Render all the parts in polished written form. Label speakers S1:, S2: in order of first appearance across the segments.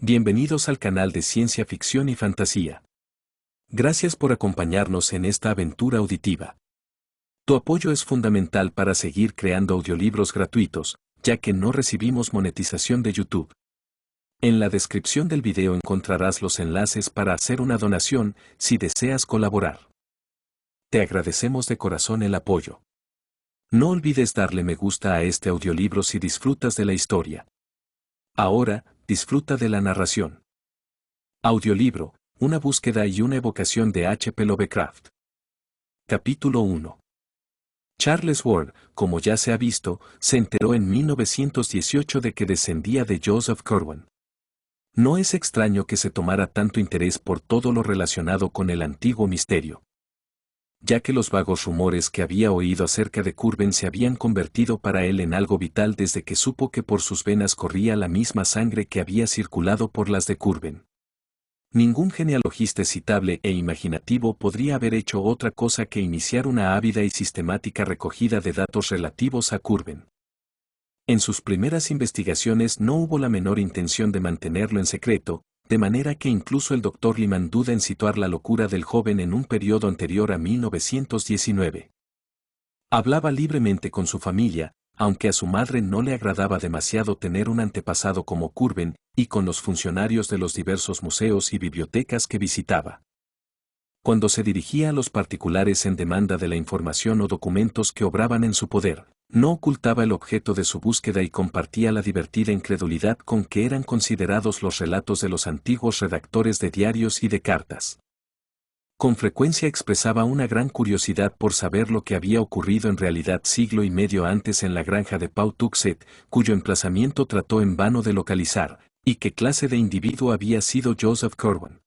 S1: Bienvenidos al canal de Ciencia Ficción y Fantasía. Gracias por acompañarnos en esta aventura auditiva. Tu apoyo es fundamental para seguir creando audiolibros gratuitos, ya que no recibimos monetización de YouTube. En la descripción del video encontrarás los enlaces para hacer una donación si deseas colaborar. Te agradecemos de corazón el apoyo. No olvides darle me gusta a este audiolibro si disfrutas de la historia. Ahora, disfruta de la narración. Audiolibro, una búsqueda y una evocación de H.P. Lovecraft. Capítulo 1. Charles Ward, como ya se ha visto, se enteró en 1918 de que descendía de Joseph Corwin. No es extraño que se tomara tanto interés por todo lo relacionado con el antiguo misterio, ya que los vagos rumores que había oído acerca de Curwen se habían convertido para él en algo vital desde que supo que por sus venas corría la misma sangre que había circulado por las de Curwen. Ningún genealogista excitable e imaginativo podría haber hecho otra cosa que iniciar una ávida y sistemática recogida de datos relativos a Curwen. En sus primeras investigaciones no hubo la menor intención de mantenerlo en secreto, de manera que incluso el Dr. Lyman duda en situar la locura del joven en un periodo anterior a 1919. Hablaba libremente con su familia, aunque a su madre no le agradaba demasiado tener un antepasado como Curwen, y con los funcionarios de los diversos museos y bibliotecas que visitaba. Cuando se dirigía a los particulares en demanda de la información o documentos que obraban en su poder, no ocultaba el objeto de su búsqueda y compartía la divertida incredulidad con que eran considerados los relatos de los antiguos redactores de diarios y de cartas. Con frecuencia expresaba una gran curiosidad por saber lo que había ocurrido en realidad siglo y medio antes en la granja de Pawtuxet, cuyo emplazamiento trató en vano de localizar, y qué clase de individuo había sido Joseph Corwin.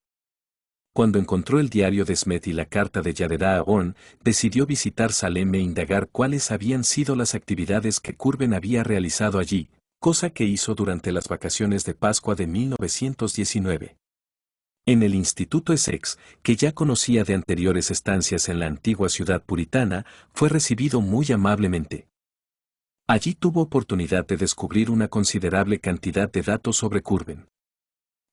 S1: Cuando encontró el diario de Smith y la carta de Yadera Horn, decidió visitar Salem e indagar cuáles habían sido las actividades que Curwen había realizado allí, cosa que hizo durante las vacaciones de Pascua de 1919. En el Instituto Essex, que ya conocía de anteriores estancias en la antigua ciudad puritana, fue recibido muy amablemente. Allí tuvo oportunidad de descubrir una considerable cantidad de datos sobre Curwen.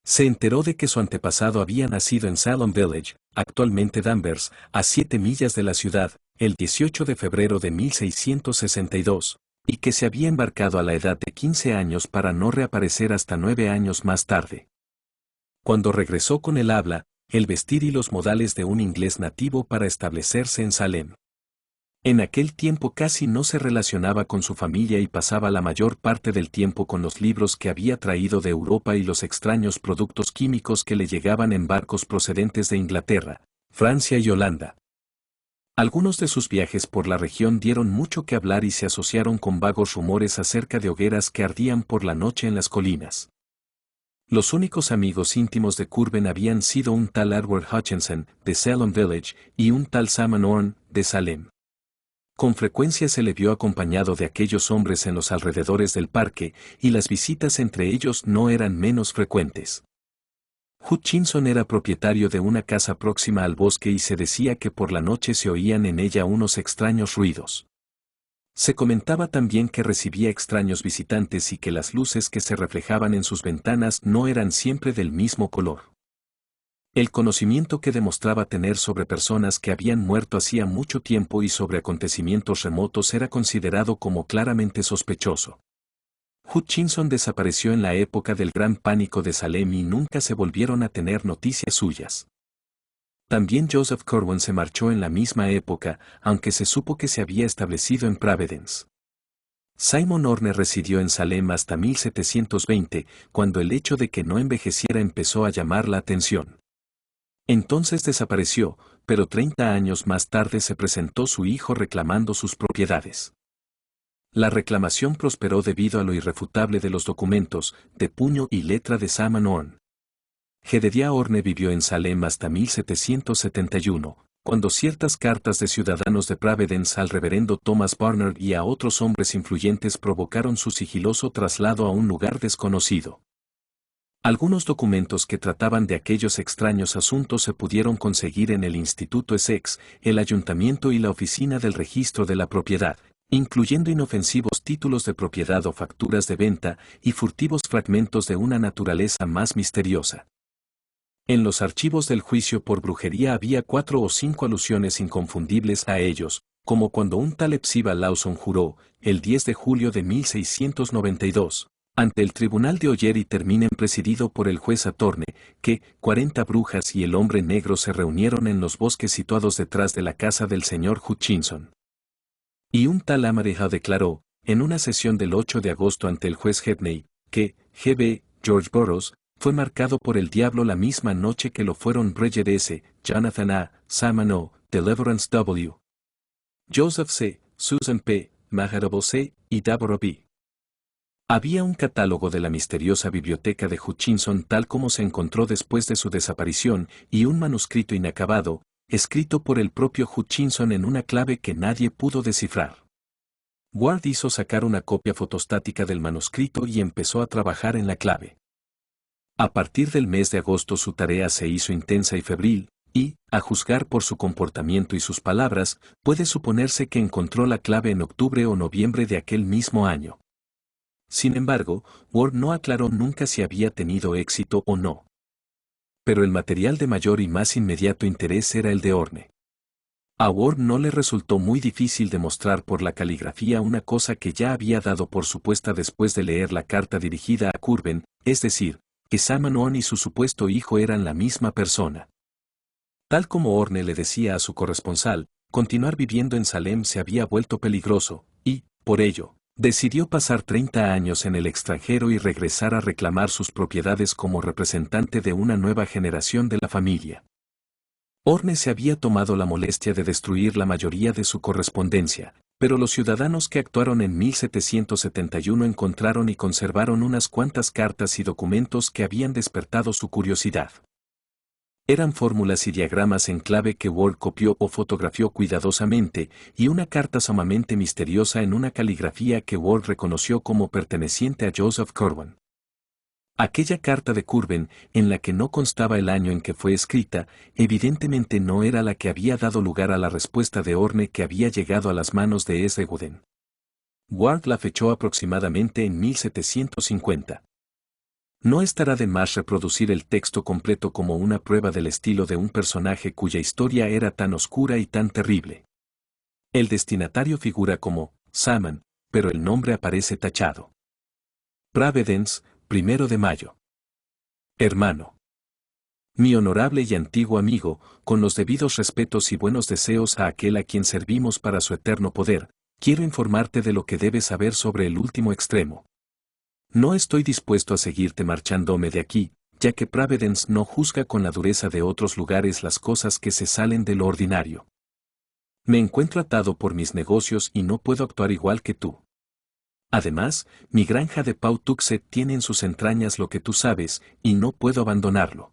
S1: Se enteró de que su antepasado había nacido en Salem Village, actualmente Danvers, a 7 millas de la ciudad, el 18 de febrero de 1662, y que se había embarcado a la edad de 15 años para no reaparecer hasta 9 años más tarde. Cuando regresó con el habla, el vestir y los modales de un inglés nativo para establecerse en Salem. En aquel tiempo casi no se relacionaba con su familia y pasaba la mayor parte del tiempo con los libros que había traído de Europa y los extraños productos químicos que le llegaban en barcos procedentes de Inglaterra, Francia y Holanda. Algunos de sus viajes por la región dieron mucho que hablar y se asociaron con vagos rumores acerca de hogueras que ardían por la noche en las colinas. Los únicos amigos íntimos de Curwen habían sido un tal Edward Hutchinson, de Salem Village, y un tal Simon Horn, de Salem. Con frecuencia se le vio acompañado de aquellos hombres en los alrededores del parque, y las visitas entre ellos no eran menos frecuentes. Hutchinson era propietario de una casa próxima al bosque y se decía que por la noche se oían en ella unos extraños ruidos. Se comentaba también que recibía extraños visitantes y que las luces que se reflejaban en sus ventanas no eran siempre del mismo color. El conocimiento que demostraba tener sobre personas que habían muerto hacía mucho tiempo y sobre acontecimientos remotos era considerado como claramente sospechoso. Hutchinson desapareció en la época del Gran Pánico de Salem y nunca se volvieron a tener noticias suyas. También Joseph Corwin se marchó en la misma época, aunque se supo que se había establecido en Providence. Simon Horner residió en Salem hasta 1720, cuando el hecho de que no envejeciera empezó a llamar la atención. Entonces desapareció, pero 30 años más tarde se presentó su hijo reclamando sus propiedades. La reclamación prosperó debido a lo irrefutable de los documentos, de puño y letra de Simon Horn. Jedediah Horne vivió en Salem hasta 1771, cuando ciertas cartas de ciudadanos de Providence al reverendo Thomas Barnard y a otros hombres influyentes provocaron su sigiloso traslado a un lugar desconocido. Algunos documentos que trataban de aquellos extraños asuntos se pudieron conseguir en el Instituto Essex, el Ayuntamiento y la Oficina del Registro de la Propiedad, incluyendo inofensivos títulos de propiedad o facturas de venta y furtivos fragmentos de una naturaleza más misteriosa. En los archivos del juicio por brujería había 4 o 5 alusiones inconfundibles a ellos, como cuando un tal Epsiba Lawson juró, el 10 de julio de 1692, ante el tribunal de Oyer y Terminen presidido por el juez Atorne, que 40 brujas y el hombre negro se reunieron en los bosques situados detrás de la casa del señor Hutchinson. Y un tal Amareja declaró, en una sesión del 8 de agosto ante el juez Hedney, que G.B. George Burroughs fue marcado por el diablo la misma noche que lo fueron Bridget S., Jonathan A., Simon O., Deliverance W. Joseph C., Susan P., Maharobo C. y Deborah B. Había un catálogo de la misteriosa biblioteca de Hutchinson tal como se encontró después de su desaparición y un manuscrito inacabado, escrito por el propio Hutchinson en una clave que nadie pudo descifrar. Ward hizo sacar una copia fotostática del manuscrito y empezó a trabajar en la clave. A partir del mes de agosto su tarea se hizo intensa y febril, y, a juzgar por su comportamiento y sus palabras, puede suponerse que encontró la clave en octubre o noviembre de aquel mismo año. Sin embargo, Ward no aclaró nunca si había tenido éxito o no. Pero el material de mayor y más inmediato interés era el de Orne. A Ward no le resultó muy difícil demostrar por la caligrafía una cosa que ya había dado por supuesta después de leer la carta dirigida a Curwen, es decir, que Simon On y su supuesto hijo eran la misma persona. Tal como Orne le decía a su corresponsal, continuar viviendo en Salem se había vuelto peligroso, y, por ello, decidió pasar 30 años en el extranjero y regresar a reclamar sus propiedades como representante de una nueva generación de la familia. Orne se había tomado la molestia de destruir la mayoría de su correspondencia, pero los ciudadanos que actuaron en 1771 encontraron y conservaron unas cuantas cartas y documentos que habían despertado su curiosidad. Eran fórmulas y diagramas en clave que Ward copió o fotografió cuidadosamente, y una carta sumamente misteriosa en una caligrafía que Ward reconoció como perteneciente a Joseph Curwen. Aquella carta de Curwen, en la que no constaba el año en que fue escrita, evidentemente no era la que había dado lugar a la respuesta de Orne que había llegado a las manos de S. Wooden. Ward la fechó aproximadamente en 1750. No estará de más reproducir el texto completo como una prueba del estilo de un personaje cuya historia era tan oscura y tan terrible. El destinatario figura como Simon, pero el nombre aparece tachado. Providence, 1 de mayo. Hermano. Mi honorable y antiguo amigo, con los debidos respetos y buenos deseos a aquel a quien servimos para su eterno poder, quiero informarte de lo que debes saber sobre el último extremo. No estoy dispuesto a seguirte marchándome de aquí, ya que Providence no juzga con la dureza de otros lugares las cosas que se salen de lo ordinario. Me encuentro atado por mis negocios y no puedo actuar igual que tú. Además, mi granja de Pawtuxet tiene en sus entrañas lo que tú sabes, y no puedo abandonarlo.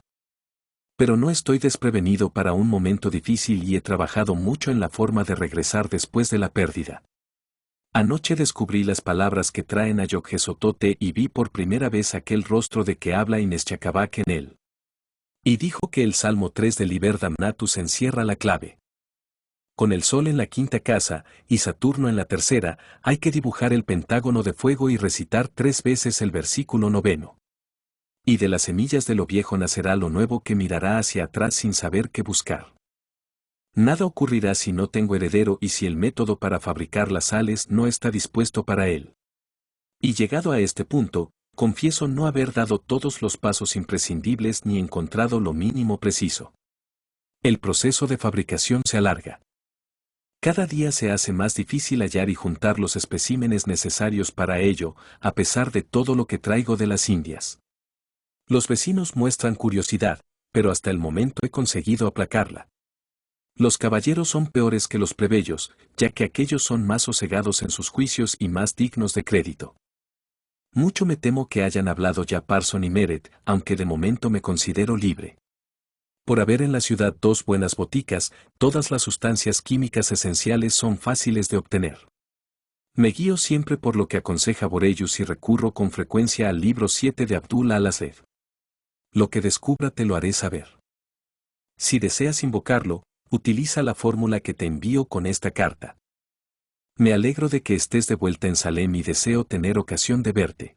S1: Pero no estoy desprevenido para un momento difícil y he trabajado mucho en la forma de regresar después de la pérdida. Anoche descubrí las palabras que traen a Yoggesotote y vi por primera vez aquel rostro de que habla Inés Chacabac en él. Y dijo que el Salmo 3 del Liber Damnatus encierra la clave. Con el Sol en la quinta casa y Saturno en la tercera, hay que dibujar el pentágono de fuego y recitar 3 veces el versículo 9. Y de las semillas de lo viejo nacerá lo nuevo que mirará hacia atrás sin saber qué buscar. Nada ocurrirá si no tengo heredero y si el método para fabricar las sales no está dispuesto para él. Y llegado a este punto, confieso no haber dado todos los pasos imprescindibles ni encontrado lo mínimo preciso. El proceso de fabricación se alarga. Cada día se hace más difícil hallar y juntar los especímenes necesarios para ello, a pesar de todo lo que traigo de las Indias. Los vecinos muestran curiosidad, pero hasta el momento he conseguido aplacarla. Los caballeros son peores que los plebeyos, ya que aquellos son más sosegados en sus juicios y más dignos de crédito. Mucho me temo que hayan hablado ya Parson y Meret, aunque de momento me considero libre. Por haber en la ciudad 2 buenas boticas, todas las sustancias químicas esenciales son fáciles de obtener. Me guío siempre por lo que aconseja Borellus y recurro con frecuencia al libro 7 de Abdul al-Azed. Lo que descubra te lo haré saber. Si deseas invocarlo, utiliza la fórmula que te envío con esta carta. Me alegro de que estés de vuelta en Salem y deseo tener ocasión de verte.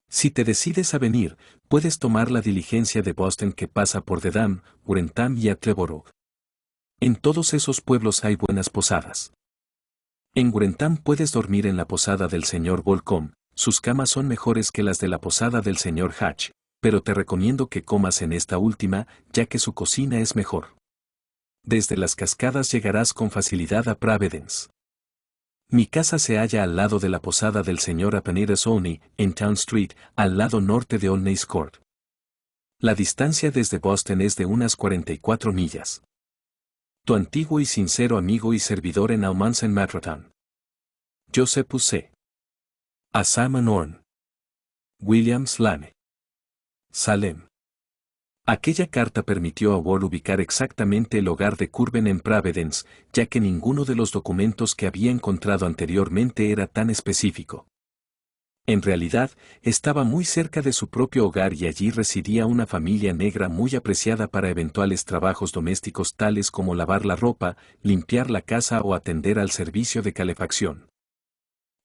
S1: Si te decides a venir, puedes tomar la diligencia de Boston que pasa por Dedham, Wrentham y Attleboro. En todos esos pueblos hay buenas posadas. En Wrentham puedes dormir en la posada del señor Bolcom, sus camas son mejores que las de la posada del señor Hatch, pero te recomiendo que comas en esta última, ya que su cocina es mejor. Desde las cascadas llegarás con facilidad a Providence. Mi casa se halla al lado de la posada del señor Epaphras Olney, en Town Street, al lado norte de Olney's Court. La distancia desde Boston es de unas 44 millas. Tu antiguo y sincero amigo y servidor en Almanza Mattertown. Josephus C. A Simon Orne. Williams Lane. Salem. Aquella carta permitió a Ward ubicar exactamente el hogar de Curwen en Providence, ya que ninguno de los documentos que había encontrado anteriormente era tan específico. En realidad, estaba muy cerca de su propio hogar y allí residía una familia negra muy apreciada para eventuales trabajos domésticos tales como lavar la ropa, limpiar la casa o atender al servicio de calefacción.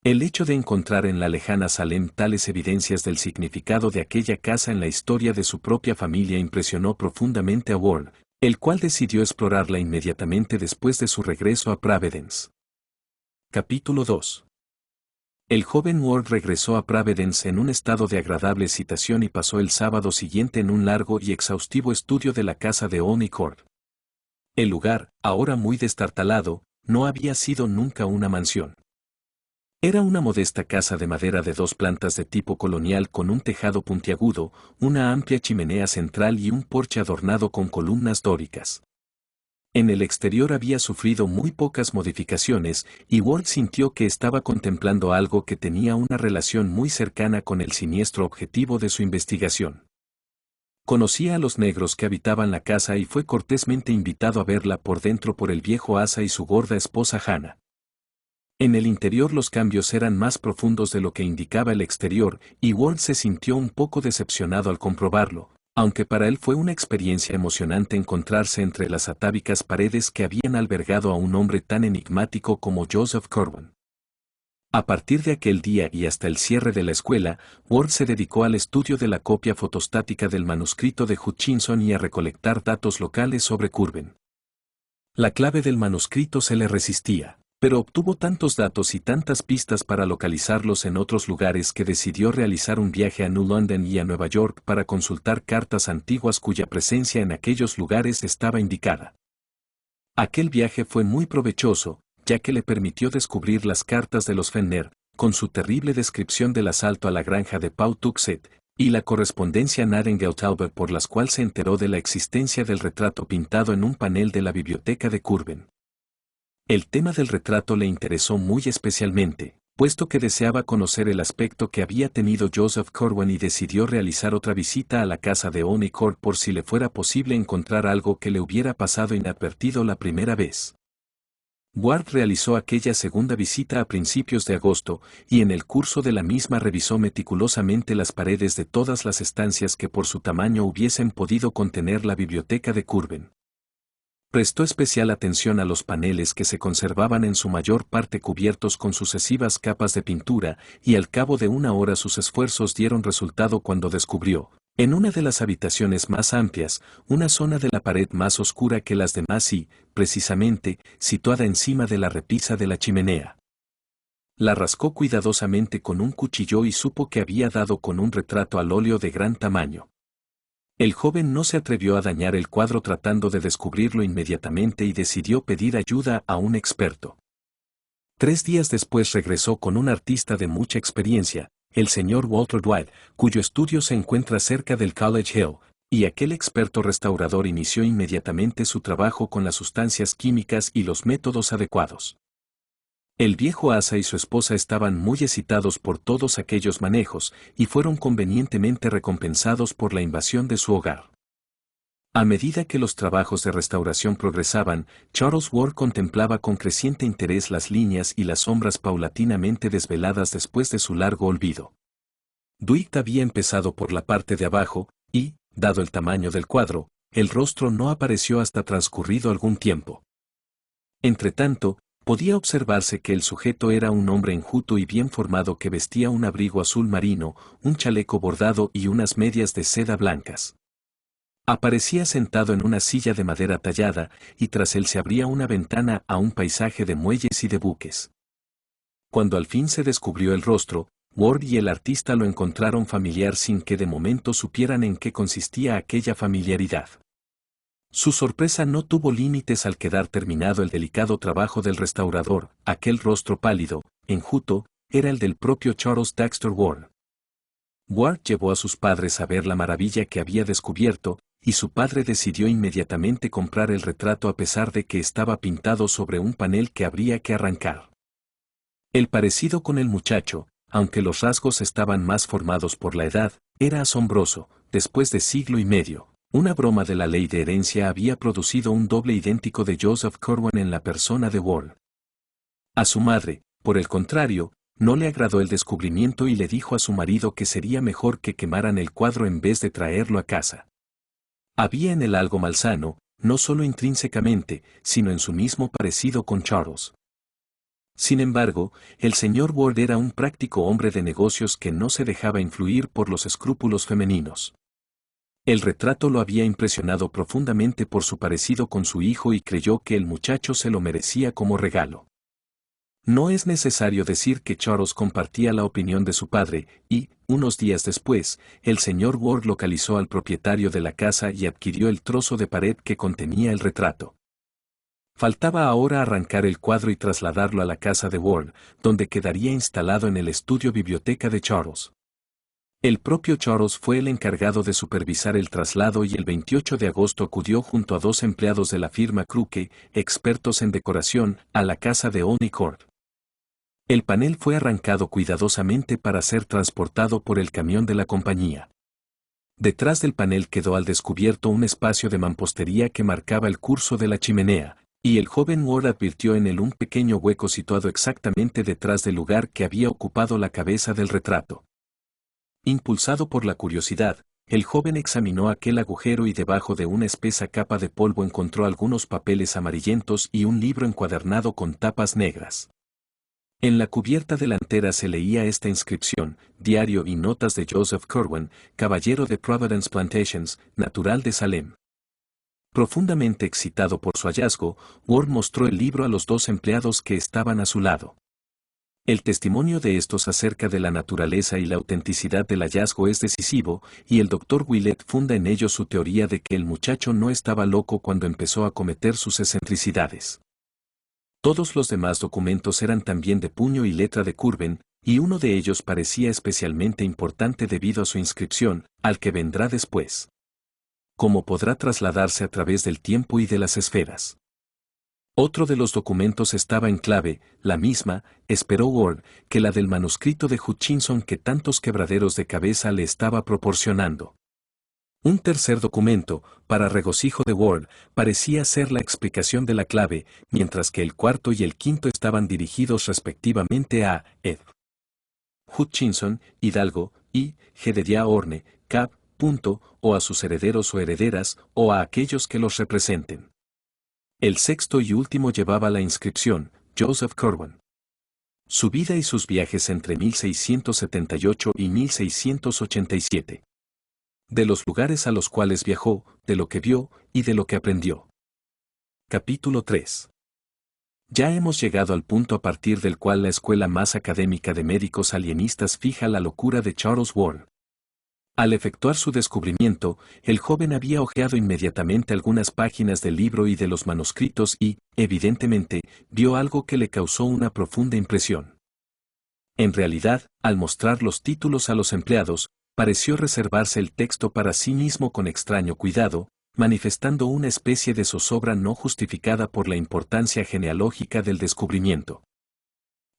S1: El hecho de encontrar en la lejana Salem tales evidencias del significado de aquella casa en la historia de su propia familia impresionó profundamente a Ward, el cual decidió explorarla inmediatamente después de su regreso a Providence. Capítulo 2. El joven Ward regresó a Providence en un estado de agradable excitación y pasó el sábado siguiente en un largo y exhaustivo estudio de la casa de Olney Court. El lugar, ahora muy destartalado, no había sido nunca una mansión. Era una modesta casa de madera de 2 plantas de tipo colonial con un tejado puntiagudo, una amplia chimenea central y un porche adornado con columnas dóricas. En el exterior había sufrido muy pocas modificaciones, y Ward sintió que estaba contemplando algo que tenía una relación muy cercana con el siniestro objetivo de su investigación. Conocía a los negros que habitaban la casa y fue cortésmente invitado a verla por dentro por el viejo Asa y su gorda esposa Hannah. En el interior los cambios eran más profundos de lo que indicaba el exterior, y Ward se sintió un poco decepcionado al comprobarlo, aunque para él fue una experiencia emocionante encontrarse entre las atávicas paredes que habían albergado a un hombre tan enigmático como Joseph Curwen. A partir de aquel día y hasta el cierre de la escuela, Ward se dedicó al estudio de la copia fotostática del manuscrito de Hutchinson y a recolectar datos locales sobre Curwen. La clave del manuscrito se le resistía, pero obtuvo tantos datos y tantas pistas para localizarlos en otros lugares que decidió realizar un viaje a New London y a Nueva York para consultar cartas antiguas cuya presencia en aquellos lugares estaba indicada. Aquel viaje fue muy provechoso, ya que le permitió descubrir las cartas de los Fenner, con su terrible descripción del asalto a la granja de Pawtuxet, y la correspondencia Nightingale-Talbot por las cuales se enteró de la existencia del retrato pintado en un panel de la biblioteca de Curwen. El tema del retrato le interesó muy especialmente, puesto que deseaba conocer el aspecto que había tenido Joseph Curwen y decidió realizar otra visita a la casa de Olney Court por si le fuera posible encontrar algo que le hubiera pasado inadvertido la primera vez. Ward realizó aquella segunda visita a principios de agosto, y en el curso de la misma revisó meticulosamente las paredes de todas las estancias que por su tamaño hubiesen podido contener la biblioteca de Curwen. Prestó especial atención a los paneles que se conservaban en su mayor parte cubiertos con sucesivas capas de pintura, y al cabo de una hora sus esfuerzos dieron resultado cuando descubrió, en una de las habitaciones más amplias, una zona de la pared más oscura que las demás y, precisamente, situada encima de la repisa de la chimenea. La rascó cuidadosamente con un cuchillo y supo que había dado con un retrato al óleo de gran tamaño. El joven no se atrevió a dañar el cuadro tratando de descubrirlo inmediatamente y decidió pedir ayuda a un experto. 3 días después regresó con un artista de mucha experiencia, el señor Walter Dwight, cuyo estudio se encuentra cerca del College Hill, y aquel experto restaurador inició inmediatamente su trabajo con las sustancias químicas y los métodos adecuados. El viejo Asa y su esposa estaban muy excitados por todos aquellos manejos, y fueron convenientemente recompensados por la invasión de su hogar. A medida que los trabajos de restauración progresaban, Charles Ward contemplaba con creciente interés las líneas y las sombras paulatinamente desveladas después de su largo olvido. Dwight había empezado por la parte de abajo, y, dado el tamaño del cuadro, el rostro no apareció hasta transcurrido algún tiempo. Entretanto, Podía observarse que el sujeto era un hombre enjuto y bien formado que vestía un abrigo azul marino, un chaleco bordado y unas medias de seda blancas. Aparecía sentado en una silla de madera tallada, y tras él se abría una ventana a un paisaje de muelles y de buques. Cuando al fin se descubrió el rostro, Ward y el artista lo encontraron familiar sin que de momento supieran en qué consistía aquella familiaridad. Su sorpresa no tuvo límites al quedar terminado el delicado trabajo del restaurador. Aquel rostro pálido, enjuto, era el del propio Charles Dexter Ward. Ward llevó a sus padres a ver la maravilla que había descubierto, y su padre decidió inmediatamente comprar el retrato a pesar de que estaba pintado sobre un panel que habría que arrancar. El parecido con el muchacho, aunque los rasgos estaban más formados por la edad, era asombroso. Después de siglo y medio, una broma de la ley de herencia había producido un doble idéntico de Joseph Corwin en la persona de Ward. A su madre, por el contrario, no le agradó el descubrimiento y le dijo a su marido que sería mejor que quemaran el cuadro en vez de traerlo a casa. Había en él algo malsano, no solo intrínsecamente, sino en su mismo parecido con Charles. Sin embargo, el señor Ward era un práctico hombre de negocios que no se dejaba influir por los escrúpulos femeninos. El retrato lo había impresionado profundamente por su parecido con su hijo y creyó que el muchacho se lo merecía como regalo. No es necesario decir que Charles compartía la opinión de su padre, y, unos días después, el señor Ward localizó al propietario de la casa y adquirió el trozo de pared que contenía el retrato. Faltaba ahora arrancar el cuadro y trasladarlo a la casa de Ward, donde quedaría instalado en el estudio biblioteca de Charles. El propio Charles fue el encargado de supervisar el traslado y el 28 de agosto acudió junto a 2 empleados de la firma Kruke, expertos en decoración, a la casa de Olney Court. El panel fue arrancado cuidadosamente para ser transportado por el camión de la compañía. Detrás del panel quedó al descubierto un espacio de mampostería que marcaba el curso de la chimenea, y el joven Ward advirtió en él un pequeño hueco situado exactamente detrás del lugar que había ocupado la cabeza del retrato. Impulsado por la curiosidad, el joven examinó aquel agujero y debajo de una espesa capa de polvo encontró algunos papeles amarillentos y un libro encuadernado con tapas negras. En la cubierta delantera se leía esta inscripción: Diario y notas de Joseph Corwin, caballero de Providence Plantations, natural de Salem. Profundamente excitado por su hallazgo, Ward mostró el libro a los 2 empleados que estaban a su lado. El testimonio de estos acerca de la naturaleza y la autenticidad del hallazgo es decisivo, y el Dr. Willett funda en ello su teoría de que el muchacho no estaba loco cuando empezó a cometer sus excentricidades. Todos los demás documentos eran también de puño y letra de Curwen, y uno de ellos parecía especialmente importante debido a su inscripción, al que vendrá después. ¿Cómo podrá trasladarse a través del tiempo y de las esferas? Otro de los documentos estaba en clave, la misma, esperó Ward, que la del manuscrito de Hutchinson que tantos quebraderos de cabeza le estaba proporcionando. Un tercer documento, para regocijo de Ward, parecía ser la explicación de la clave, mientras que el cuarto y el quinto estaban dirigidos respectivamente a Ed Hutchinson, Hidalgo, y Jedediah Orne, Cap. O a sus herederos o herederas, o a aquellos que los representen. El sexto y último llevaba la inscripción: Joseph Corwin. Su vida y sus viajes entre 1678 y 1687. De los lugares a los cuales viajó, de lo que vio, y de lo que aprendió. Capítulo 3. Ya hemos llegado al punto a partir del cual la escuela más académica de médicos alienistas fija la locura de Charles Ward. Al efectuar su descubrimiento, el joven había hojeado inmediatamente algunas páginas del libro y de los manuscritos y, evidentemente, vio algo que le causó una profunda impresión. En realidad, al mostrar los títulos a los empleados, pareció reservarse el texto para sí mismo con extraño cuidado, manifestando una especie de zozobra no justificada por la importancia genealógica del descubrimiento.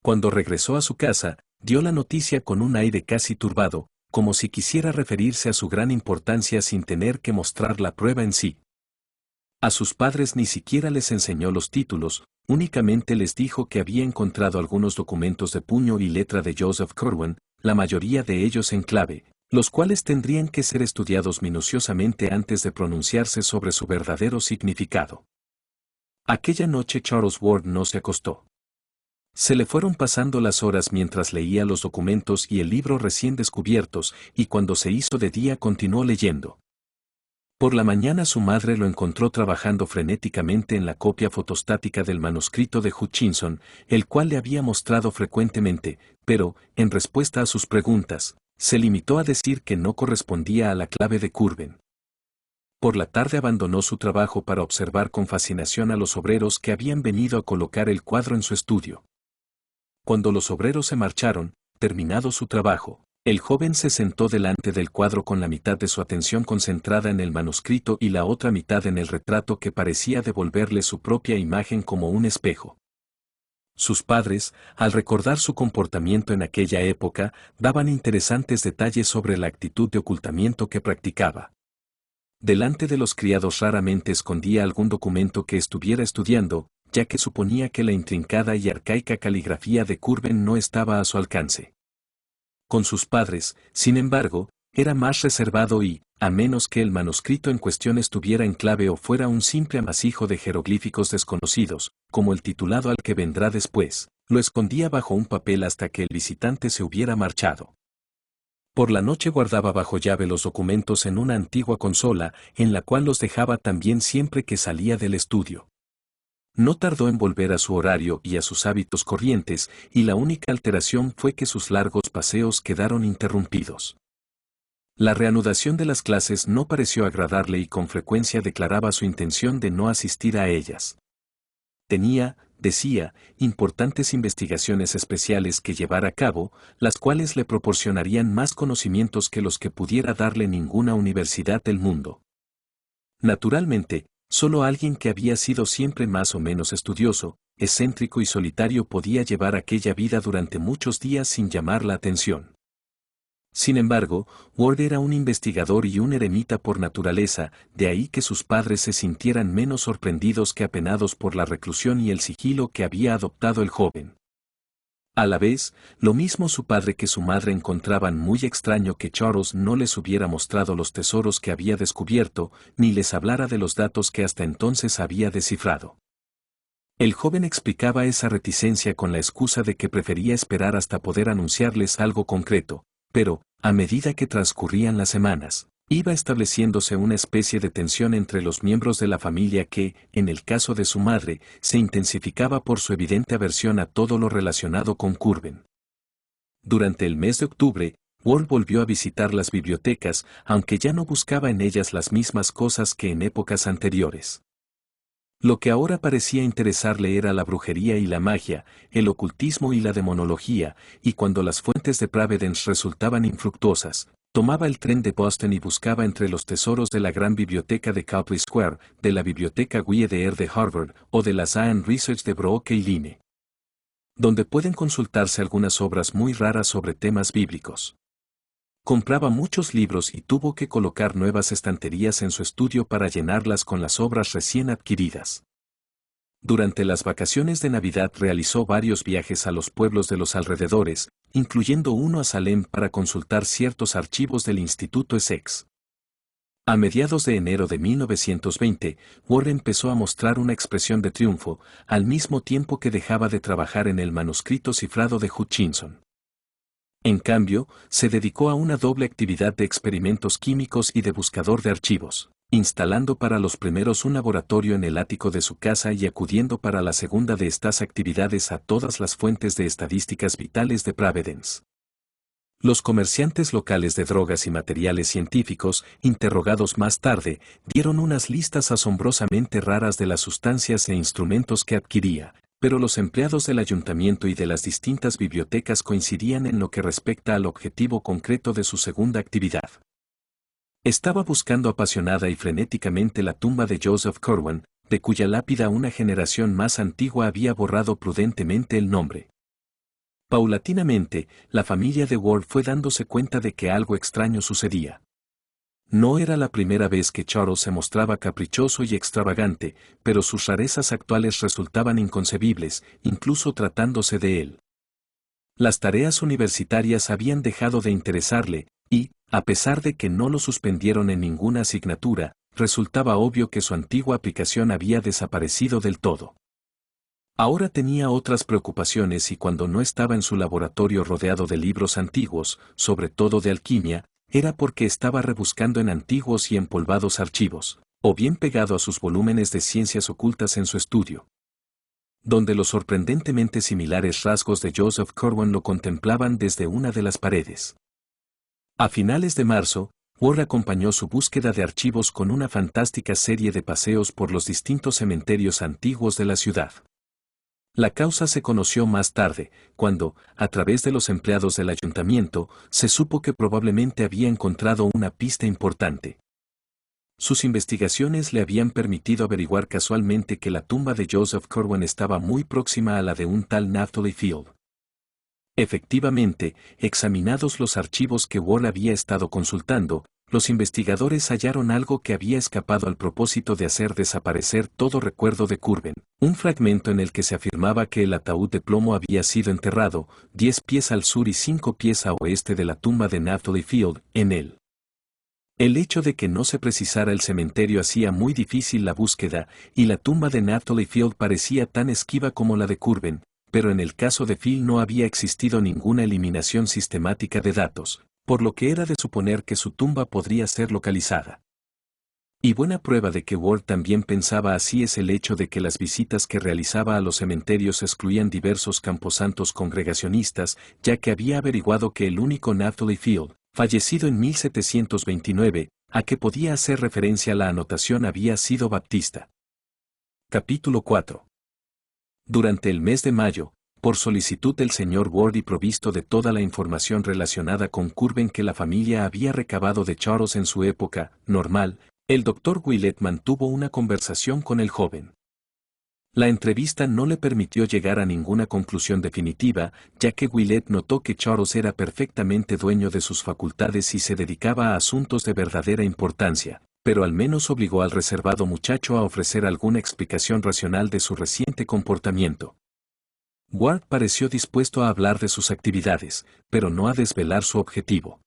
S1: Cuando regresó a su casa, dio la noticia con un aire casi turbado, como si quisiera referirse a su gran importancia sin tener que mostrar la prueba en sí. A sus padres ni siquiera les enseñó los títulos, únicamente les dijo que había encontrado algunos documentos de puño y letra de Joseph Corwin, la mayoría de ellos en clave, los cuales tendrían que ser estudiados minuciosamente antes de pronunciarse sobre su verdadero significado. Aquella noche Charles Ward no se acostó. Se le fueron pasando las horas mientras leía los documentos y el libro recién descubiertos, y cuando se hizo de día continuó leyendo. Por la mañana su madre lo encontró trabajando frenéticamente en la copia fotostática del manuscrito de Hutchinson, el cual le había mostrado frecuentemente, pero, en respuesta a sus preguntas, se limitó a decir que no correspondía a la clave de Curwen. Por la tarde abandonó su trabajo para observar con fascinación a los obreros que habían venido a colocar el cuadro en su estudio. Cuando los obreros se marcharon, terminado su trabajo, el joven se sentó delante del cuadro con la mitad de su atención concentrada en el manuscrito y la otra mitad en el retrato que parecía devolverle su propia imagen como un espejo. Sus padres, al recordar su comportamiento en aquella época, daban interesantes detalles sobre la actitud de ocultamiento que practicaba. Delante de los criados raramente escondía algún documento que estuviera estudiando, ya que suponía que la intrincada y arcaica caligrafía de Curwen no estaba a su alcance. Con sus padres, sin embargo, era más reservado y, a menos que el manuscrito en cuestión estuviera en clave o fuera un simple amasijo de jeroglíficos desconocidos, como el titulado al que vendrá después, lo escondía bajo un papel hasta que el visitante se hubiera marchado. Por la noche guardaba bajo llave los documentos en una antigua consola, en la cual los dejaba también siempre que salía del estudio. No tardó en volver a su horario y a sus hábitos corrientes, y la única alteración fue que sus largos paseos quedaron interrumpidos. La reanudación de las clases no pareció agradarle y con frecuencia declaraba su intención de no asistir a ellas. Tenía, decía, importantes investigaciones especiales que llevar a cabo, las cuales le proporcionarían más conocimientos que los que pudiera darle ninguna universidad del mundo. Naturalmente, solo alguien que había sido siempre más o menos estudioso, excéntrico y solitario podía llevar aquella vida durante muchos días sin llamar la atención. Sin embargo, Ward era un investigador y un eremita por naturaleza, de ahí que sus padres se sintieran menos sorprendidos que apenados por la reclusión y el sigilo que había adoptado el joven. A la vez, lo mismo su padre que su madre encontraban muy extraño que Charles no les hubiera mostrado los tesoros que había descubierto, ni les hablara de los datos que hasta entonces había descifrado. El joven explicaba esa reticencia con la excusa de que prefería esperar hasta poder anunciarles algo concreto, pero, a medida que transcurrían las semanas, iba estableciéndose una especie de tensión entre los miembros de la familia que, en el caso de su madre, se intensificaba por su evidente aversión a todo lo relacionado con Curwen. Durante el mes de octubre, Ward volvió a visitar las bibliotecas, aunque ya no buscaba en ellas las mismas cosas que en épocas anteriores. Lo que ahora parecía interesarle era la brujería y la magia, el ocultismo y la demonología, y cuando las fuentes de Providence resultaban infructuosas, tomaba el tren de Boston y buscaba entre los tesoros de la gran biblioteca de Copley Square, de la biblioteca Guy de Harvard o de la Zion Research de Brooke y Line, donde pueden consultarse algunas obras muy raras sobre temas bíblicos. Compraba muchos libros y tuvo que colocar nuevas estanterías en su estudio para llenarlas con las obras recién adquiridas. Durante las vacaciones de Navidad realizó varios viajes a los pueblos de los alrededores, incluyendo uno a Salem para consultar ciertos archivos del Instituto Essex. A mediados de enero de 1920, Ward empezó a mostrar una expresión de triunfo, al mismo tiempo que dejaba de trabajar en el manuscrito cifrado de Hutchinson. En cambio, se dedicó a una doble actividad de experimentos químicos y de buscador de archivos, instalando para los primeros un laboratorio en el ático de su casa y acudiendo para la segunda de estas actividades a todas las fuentes de estadísticas vitales de Providence. Los comerciantes locales de drogas y materiales científicos, interrogados más tarde, dieron unas listas asombrosamente raras de las sustancias e instrumentos que adquiría, pero los empleados del ayuntamiento y de las distintas bibliotecas coincidían en lo que respecta al objetivo concreto de su segunda actividad. Estaba buscando apasionada y frenéticamente la tumba de Joseph Curwen, de cuya lápida una generación más antigua había borrado prudentemente el nombre. Paulatinamente, la familia de Ward fue dándose cuenta de que algo extraño sucedía. No era la primera vez que Charles se mostraba caprichoso y extravagante, pero sus rarezas actuales resultaban inconcebibles, incluso tratándose de él. Las tareas universitarias habían dejado de interesarle, y, a pesar de que no lo suspendieron en ninguna asignatura, resultaba obvio que su antigua aplicación había desaparecido del todo. Ahora tenía otras preocupaciones y cuando no estaba en su laboratorio rodeado de libros antiguos, sobre todo de alquimia, era porque estaba rebuscando en antiguos y empolvados archivos, o bien pegado a sus volúmenes de ciencias ocultas en su estudio, donde los sorprendentemente similares rasgos de Joseph Corwin lo contemplaban desde una de las paredes. A finales de marzo, Ward acompañó su búsqueda de archivos con una fantástica serie de paseos por los distintos cementerios antiguos de la ciudad. La causa se conoció más tarde, cuando, a través de los empleados del ayuntamiento, se supo que probablemente había encontrado una pista importante. Sus investigaciones le habían permitido averiguar casualmente que la tumba de Joseph Corwin estaba muy próxima a la de un tal Naftali Field. Efectivamente, examinados los archivos que Ward había estado consultando, los investigadores hallaron algo que había escapado al propósito de hacer desaparecer todo recuerdo de Curwen, un fragmento en el que se afirmaba que el ataúd de plomo había sido enterrado 10 pies al sur y 5 pies a oeste de la tumba de Naftali Field, en él. El hecho de que no se precisara el cementerio hacía muy difícil la búsqueda, y la tumba de Naftali Field parecía tan esquiva como la de Curwen, pero en el caso de Phil no había existido ninguna eliminación sistemática de datos, por lo que era de suponer que su tumba podría ser localizada. Y buena prueba de que Ward también pensaba así es el hecho de que las visitas que realizaba a los cementerios excluían diversos camposantos congregacionistas, ya que había averiguado que el único Naftali Field, fallecido en 1729, a que podía hacer referencia a la anotación había sido baptista. Capítulo 4. Durante el mes de mayo, por solicitud del señor Ward y provisto de toda la información relacionada con Curwen que la familia había recabado de Charles en su época normal, el Dr. Willett mantuvo una conversación con el joven. La entrevista no le permitió llegar a ninguna conclusión definitiva, ya que Willett notó que Charles era perfectamente dueño de sus facultades y se dedicaba a asuntos de verdadera importancia, pero al menos obligó al reservado muchacho a ofrecer alguna explicación racional de su reciente comportamiento. Ward pareció dispuesto a hablar de sus actividades, pero no a desvelar su objetivo.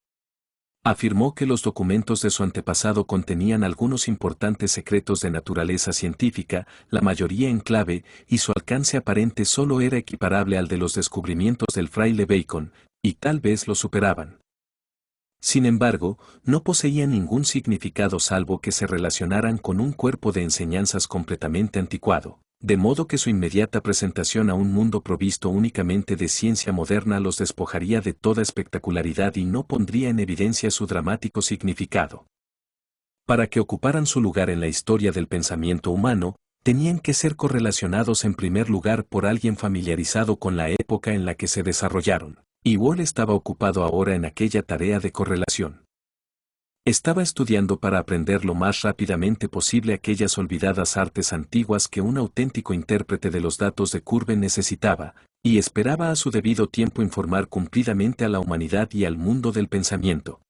S1: Afirmó que los documentos de su antepasado contenían algunos importantes secretos de naturaleza científica, la mayoría en clave, y su alcance aparente solo era equiparable al de los descubrimientos del fraile Bacon, y tal vez lo superaban. Sin embargo, no poseían ningún significado salvo que se relacionaran con un cuerpo de enseñanzas completamente anticuado, de modo que su inmediata presentación a un mundo provisto únicamente de ciencia moderna los despojaría de toda espectacularidad y no pondría en evidencia su dramático significado. Para que ocuparan su lugar en la historia del pensamiento humano, tenían que ser correlacionados en primer lugar por alguien familiarizado con la época en la que se desarrollaron. Y Ward estaba ocupado ahora en aquella tarea de correlación. Estaba estudiando para aprender lo más rápidamente posible aquellas olvidadas artes antiguas que un auténtico intérprete de los datos de Curwen necesitaba, y esperaba a su debido tiempo informar cumplidamente a la humanidad y al mundo del pensamiento.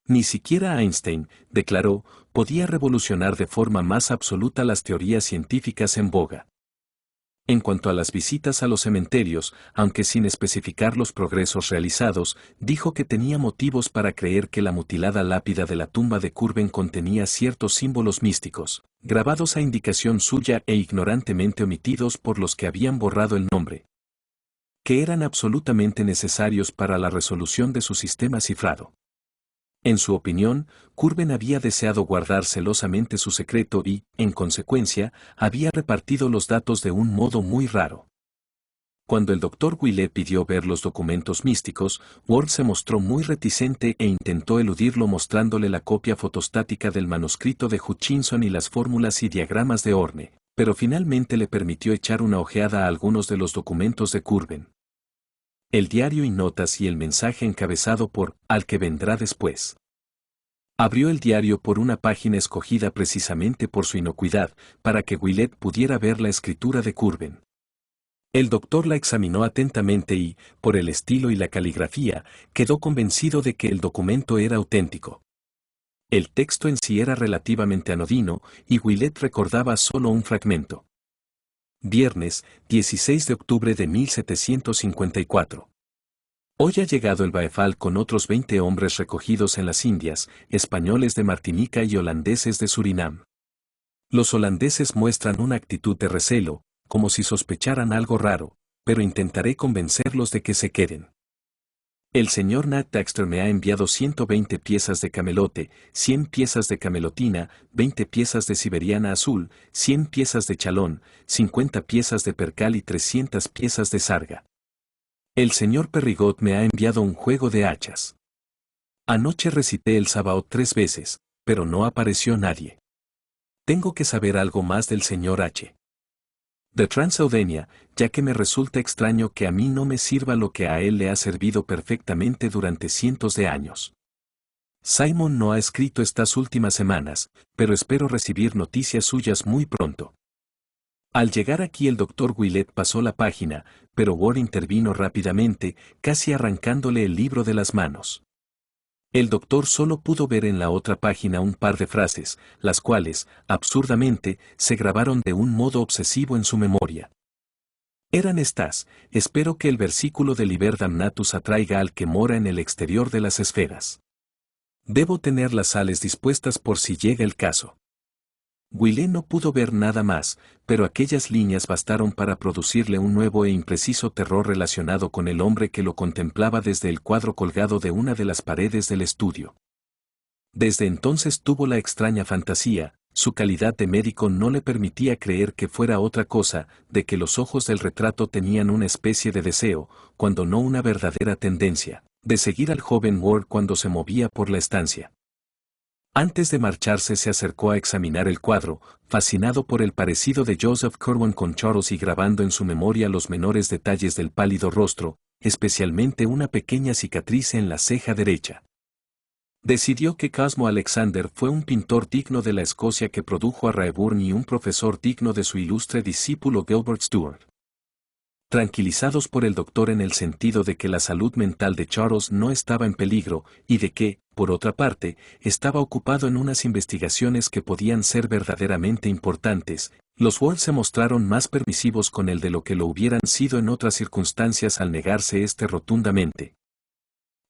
S1: Ni siquiera Einstein, declaró, podía revolucionar de forma más absoluta las teorías científicas en boga. En cuanto a las visitas a los cementerios, aunque sin especificar los progresos realizados, dijo que tenía motivos para creer que la mutilada lápida de la tumba de Curwen contenía ciertos símbolos místicos, grabados a indicación suya e ignorantemente omitidos por los que habían borrado el nombre, que eran absolutamente necesarios para la resolución de su sistema cifrado. En su opinión, Curwen había deseado guardar celosamente su secreto y, en consecuencia, había repartido los datos de un modo muy raro. Cuando el Dr. Willett pidió ver los documentos místicos, Ward se mostró muy reticente e intentó eludirlo mostrándole la copia fotostática del manuscrito de Hutchinson y las fórmulas y diagramas de Orne, pero finalmente le permitió echar una ojeada a algunos de los documentos de Curwen. El diario y notas y el mensaje encabezado por «Al que vendrá después». Abrió el diario por una página escogida precisamente por su inocuidad, para que Willett pudiera ver la escritura de Curwen. El doctor la examinó atentamente y, por el estilo y la caligrafía, quedó convencido de que el documento era auténtico. El texto en sí era relativamente anodino, y Willett recordaba solo un fragmento. Viernes, 16 de octubre de 1754. Hoy ha llegado el Baefal con otros 20 hombres recogidos en las Indias, españoles de Martinica y holandeses de Surinam. Los holandeses muestran una actitud de recelo, como si sospecharan algo raro, pero intentaré convencerlos de que se queden. El señor Nat Dexter me ha enviado 120 piezas de camelote, 100 piezas de camelotina, 20 piezas de siberiana azul, 100 piezas de chalón, 50 piezas de percal y 300 piezas de sarga. El señor Perrigot me ha enviado un juego de hachas. Anoche recité el Sabaoth 3 veces, pero no apareció nadie. Tengo que saber algo más del señor H. de Transylvania, ya que me resulta extraño que a mí no me sirva lo que a él le ha servido perfectamente durante cientos de años. Simon no ha escrito estas últimas semanas, pero espero recibir noticias suyas muy pronto. Al llegar aquí el doctor Willett pasó la página, pero Ward intervino rápidamente, casi arrancándole el libro de las manos. El doctor solo pudo ver en la otra página un par de frases, las cuales, absurdamente, se grabaron de un modo obsesivo en su memoria. Eran estas: espero que el versículo de Liber Damnatus atraiga al que mora en el exterior de las esferas. Debo tener las sales dispuestas por si llega el caso. Willett no pudo ver nada más, pero aquellas líneas bastaron para producirle un nuevo e impreciso terror relacionado con el hombre que lo contemplaba desde el cuadro colgado de una de las paredes del estudio. Desde entonces tuvo la extraña fantasía, su calidad de médico no le permitía creer que fuera otra cosa, de que los ojos del retrato tenían una especie de deseo, cuando no una verdadera tendencia, de seguir al joven Ward cuando se movía por la estancia. Antes de marcharse se acercó a examinar el cuadro, fascinado por el parecido de Joseph Curwen con Charles y grabando en su memoria los menores detalles del pálido rostro, especialmente una pequeña cicatriz en la ceja derecha. Decidió que Cosmo Alexander fue un pintor digno de la Escocia que produjo a Raeburn y un profesor digno de su ilustre discípulo Gilbert Stuart. Tranquilizados por el doctor en el sentido de que la salud mental de Charles no estaba en peligro, y de que, por otra parte, estaba ocupado en unas investigaciones que podían ser verdaderamente importantes, los Ward se mostraron más permisivos con él de lo que lo hubieran sido en otras circunstancias al negarse rotundamente.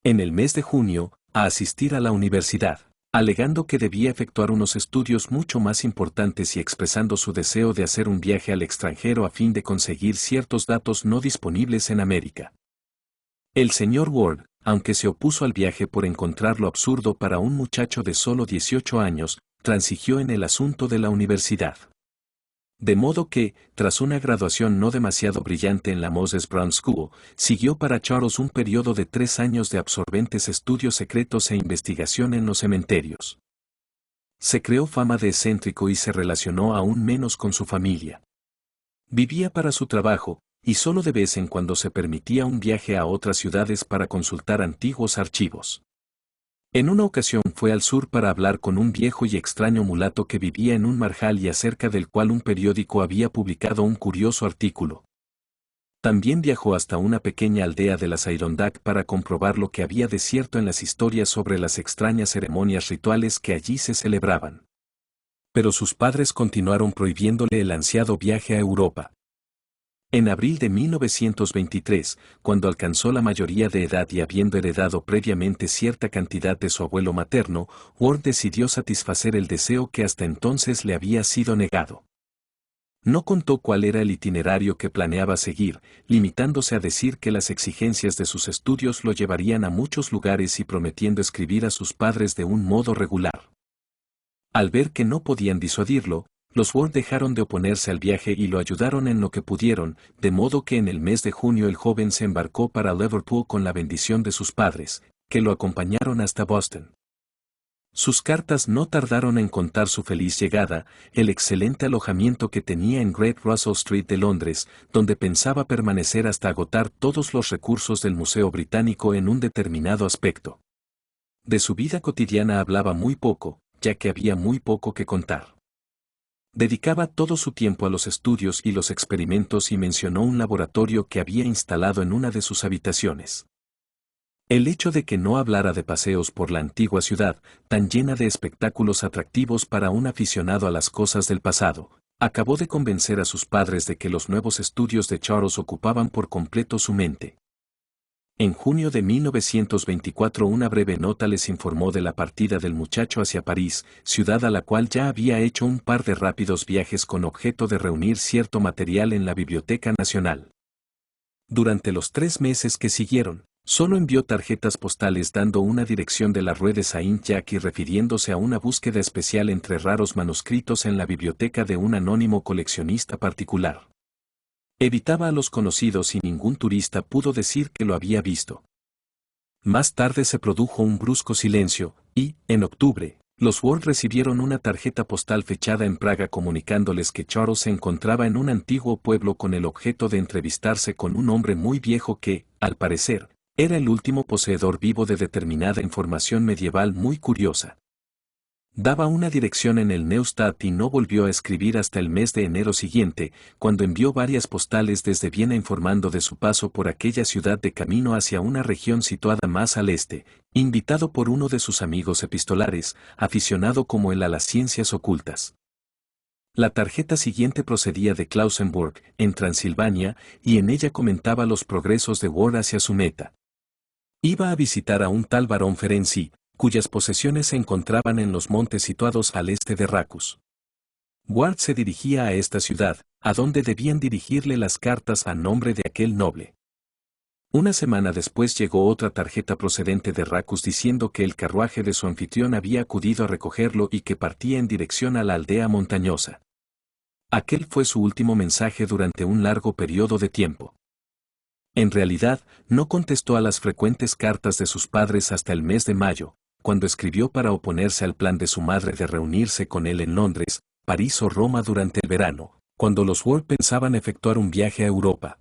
S1: En el mes de junio, a asistir a la universidad, alegando que debía efectuar unos estudios mucho más importantes y expresando su deseo de hacer un viaje al extranjero a fin de conseguir ciertos datos no disponibles en América. El señor Ward, aunque se opuso al viaje por encontrarlo absurdo para un muchacho de solo 18 años, transigió en el asunto de la universidad. De modo que, tras una graduación no demasiado brillante en la Moses Brown School, siguió para Charles un periodo de 3 años de absorbentes estudios secretos e investigación en los cementerios. Se creó fama de excéntrico y se relacionó aún menos con su familia. Vivía para su trabajo, y solo de vez en cuando se permitía un viaje a otras ciudades para consultar antiguos archivos. En una ocasión fue al sur para hablar con un viejo y extraño mulato que vivía en un marjal y acerca del cual un periódico había publicado un curioso artículo. También viajó hasta una pequeña aldea de las Adirondack para comprobar lo que había de cierto en las historias sobre las extrañas ceremonias rituales que allí se celebraban. Pero sus padres continuaron prohibiéndole el ansiado viaje a Europa. En abril de 1923, cuando alcanzó la mayoría de edad y habiendo heredado previamente cierta cantidad de su abuelo materno, Ward decidió satisfacer el deseo que hasta entonces le había sido negado. No contó cuál era el itinerario que planeaba seguir, limitándose a decir que las exigencias de sus estudios lo llevarían a muchos lugares y prometiendo escribir a sus padres de un modo regular. Al ver que no podían disuadirlo, los Ward dejaron de oponerse al viaje y lo ayudaron en lo que pudieron, de modo que en el mes de junio el joven se embarcó para Liverpool con la bendición de sus padres, que lo acompañaron hasta Boston. Sus cartas no tardaron en contar su feliz llegada, el excelente alojamiento que tenía en Great Russell Street de Londres, donde pensaba permanecer hasta agotar todos los recursos del Museo Británico en un determinado aspecto. De su vida cotidiana hablaba muy poco, ya que había muy poco que contar. Dedicaba todo su tiempo a los estudios y los experimentos y mencionó un laboratorio que había instalado en una de sus habitaciones. El hecho de que no hablara de paseos por la antigua ciudad, tan llena de espectáculos atractivos para un aficionado a las cosas del pasado, acabó de convencer a sus padres de que los nuevos estudios de Charles ocupaban por completo su mente. En junio de 1924 una breve nota les informó de la partida del muchacho hacia París, ciudad a la cual ya había hecho un par de rápidos viajes con objeto de reunir cierto material en la Biblioteca Nacional. Durante los 3 meses que siguieron, solo envió tarjetas postales dando una dirección de la Rue de Saint-Jacques y refiriéndose a una búsqueda especial entre raros manuscritos en la biblioteca de un anónimo coleccionista particular. Evitaba a los conocidos y ningún turista pudo decir que lo había visto. Más tarde se produjo un brusco silencio, y, en octubre, los Ward recibieron una tarjeta postal fechada en Praga comunicándoles que Charles se encontraba en un antiguo pueblo con el objeto de entrevistarse con un hombre muy viejo que, al parecer, era el último poseedor vivo de determinada información medieval muy curiosa. Daba una dirección en el Neustadt y no volvió a escribir hasta el mes de enero siguiente, cuando envió varias postales desde Viena informando de su paso por aquella ciudad de camino hacia una región situada más al este, invitado por uno de sus amigos epistolares, aficionado como él a las ciencias ocultas. La tarjeta siguiente procedía de Klausenburg, en Transilvania, y en ella comentaba los progresos de Ward hacia su meta. Iba a visitar a un tal barón Ferenczi, cuyas posesiones se encontraban en los montes situados al este de Racus. Ward se dirigía a esta ciudad, a donde debían dirigirle las cartas a nombre de aquel noble. Una semana después llegó otra tarjeta procedente de Racus diciendo que el carruaje de su anfitrión había acudido a recogerlo y que partía en dirección a la aldea montañosa. Aquel fue su último mensaje durante un largo periodo de tiempo. En realidad, no contestó a las frecuentes cartas de sus padres hasta el mes de mayo, cuando escribió para oponerse al plan de su madre de reunirse con él en Londres, París o Roma durante el verano, cuando los Ward pensaban efectuar un viaje a Europa.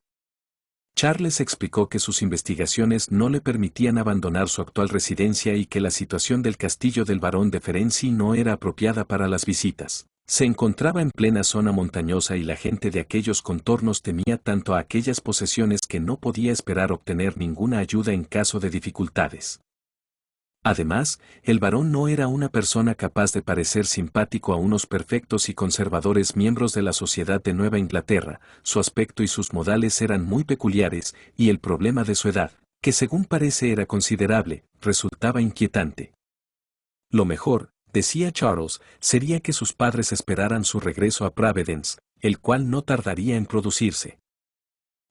S1: Charles explicó que sus investigaciones no le permitían abandonar su actual residencia y que la situación del castillo del barón de Ferenczi no era apropiada para las visitas. Se encontraba en plena zona montañosa y la gente de aquellos contornos temía tanto a aquellas posesiones que no podía esperar obtener ninguna ayuda en caso de dificultades. Además, el barón no era una persona capaz de parecer simpático a unos perfectos y conservadores miembros de la sociedad de Nueva Inglaterra, su aspecto y sus modales eran muy peculiares, y el problema de su edad, que según parece era considerable, resultaba inquietante. Lo mejor, decía Charles, sería que sus padres esperaran su regreso a Providence, el cual no tardaría en producirse.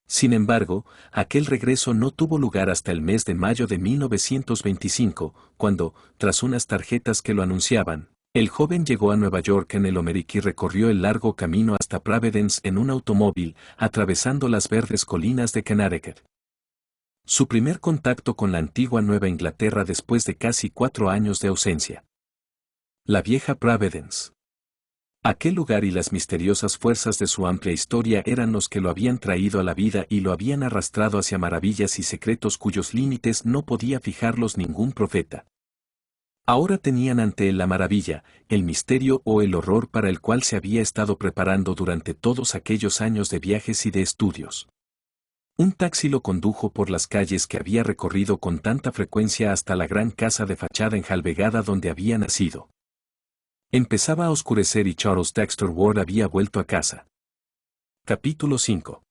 S1: Sin embargo, aquel regreso no tuvo lugar hasta el mes de mayo de 1925, cuando, tras unas tarjetas que lo anunciaban, el joven llegó a Nueva York en el Homeric y recorrió el largo camino hasta Providence en un automóvil, atravesando las verdes colinas de Connecticut. Su primer contacto con la antigua Nueva Inglaterra después de casi 4 años de ausencia. La vieja Providence. Aquel lugar y las misteriosas fuerzas de su amplia historia eran los que lo habían traído a la vida y lo habían arrastrado hacia maravillas y secretos cuyos límites no podía fijarlos ningún profeta. Ahora tenían ante él la maravilla, el misterio o el horror para el cual se había estado preparando durante todos aquellos años de viajes y de estudios. Un taxi lo condujo por las calles que había recorrido con tanta frecuencia hasta la gran casa de fachada enjalbegada donde había nacido. Empezaba a oscurecer y Charles Dexter Ward había vuelto a casa. Capítulo 5.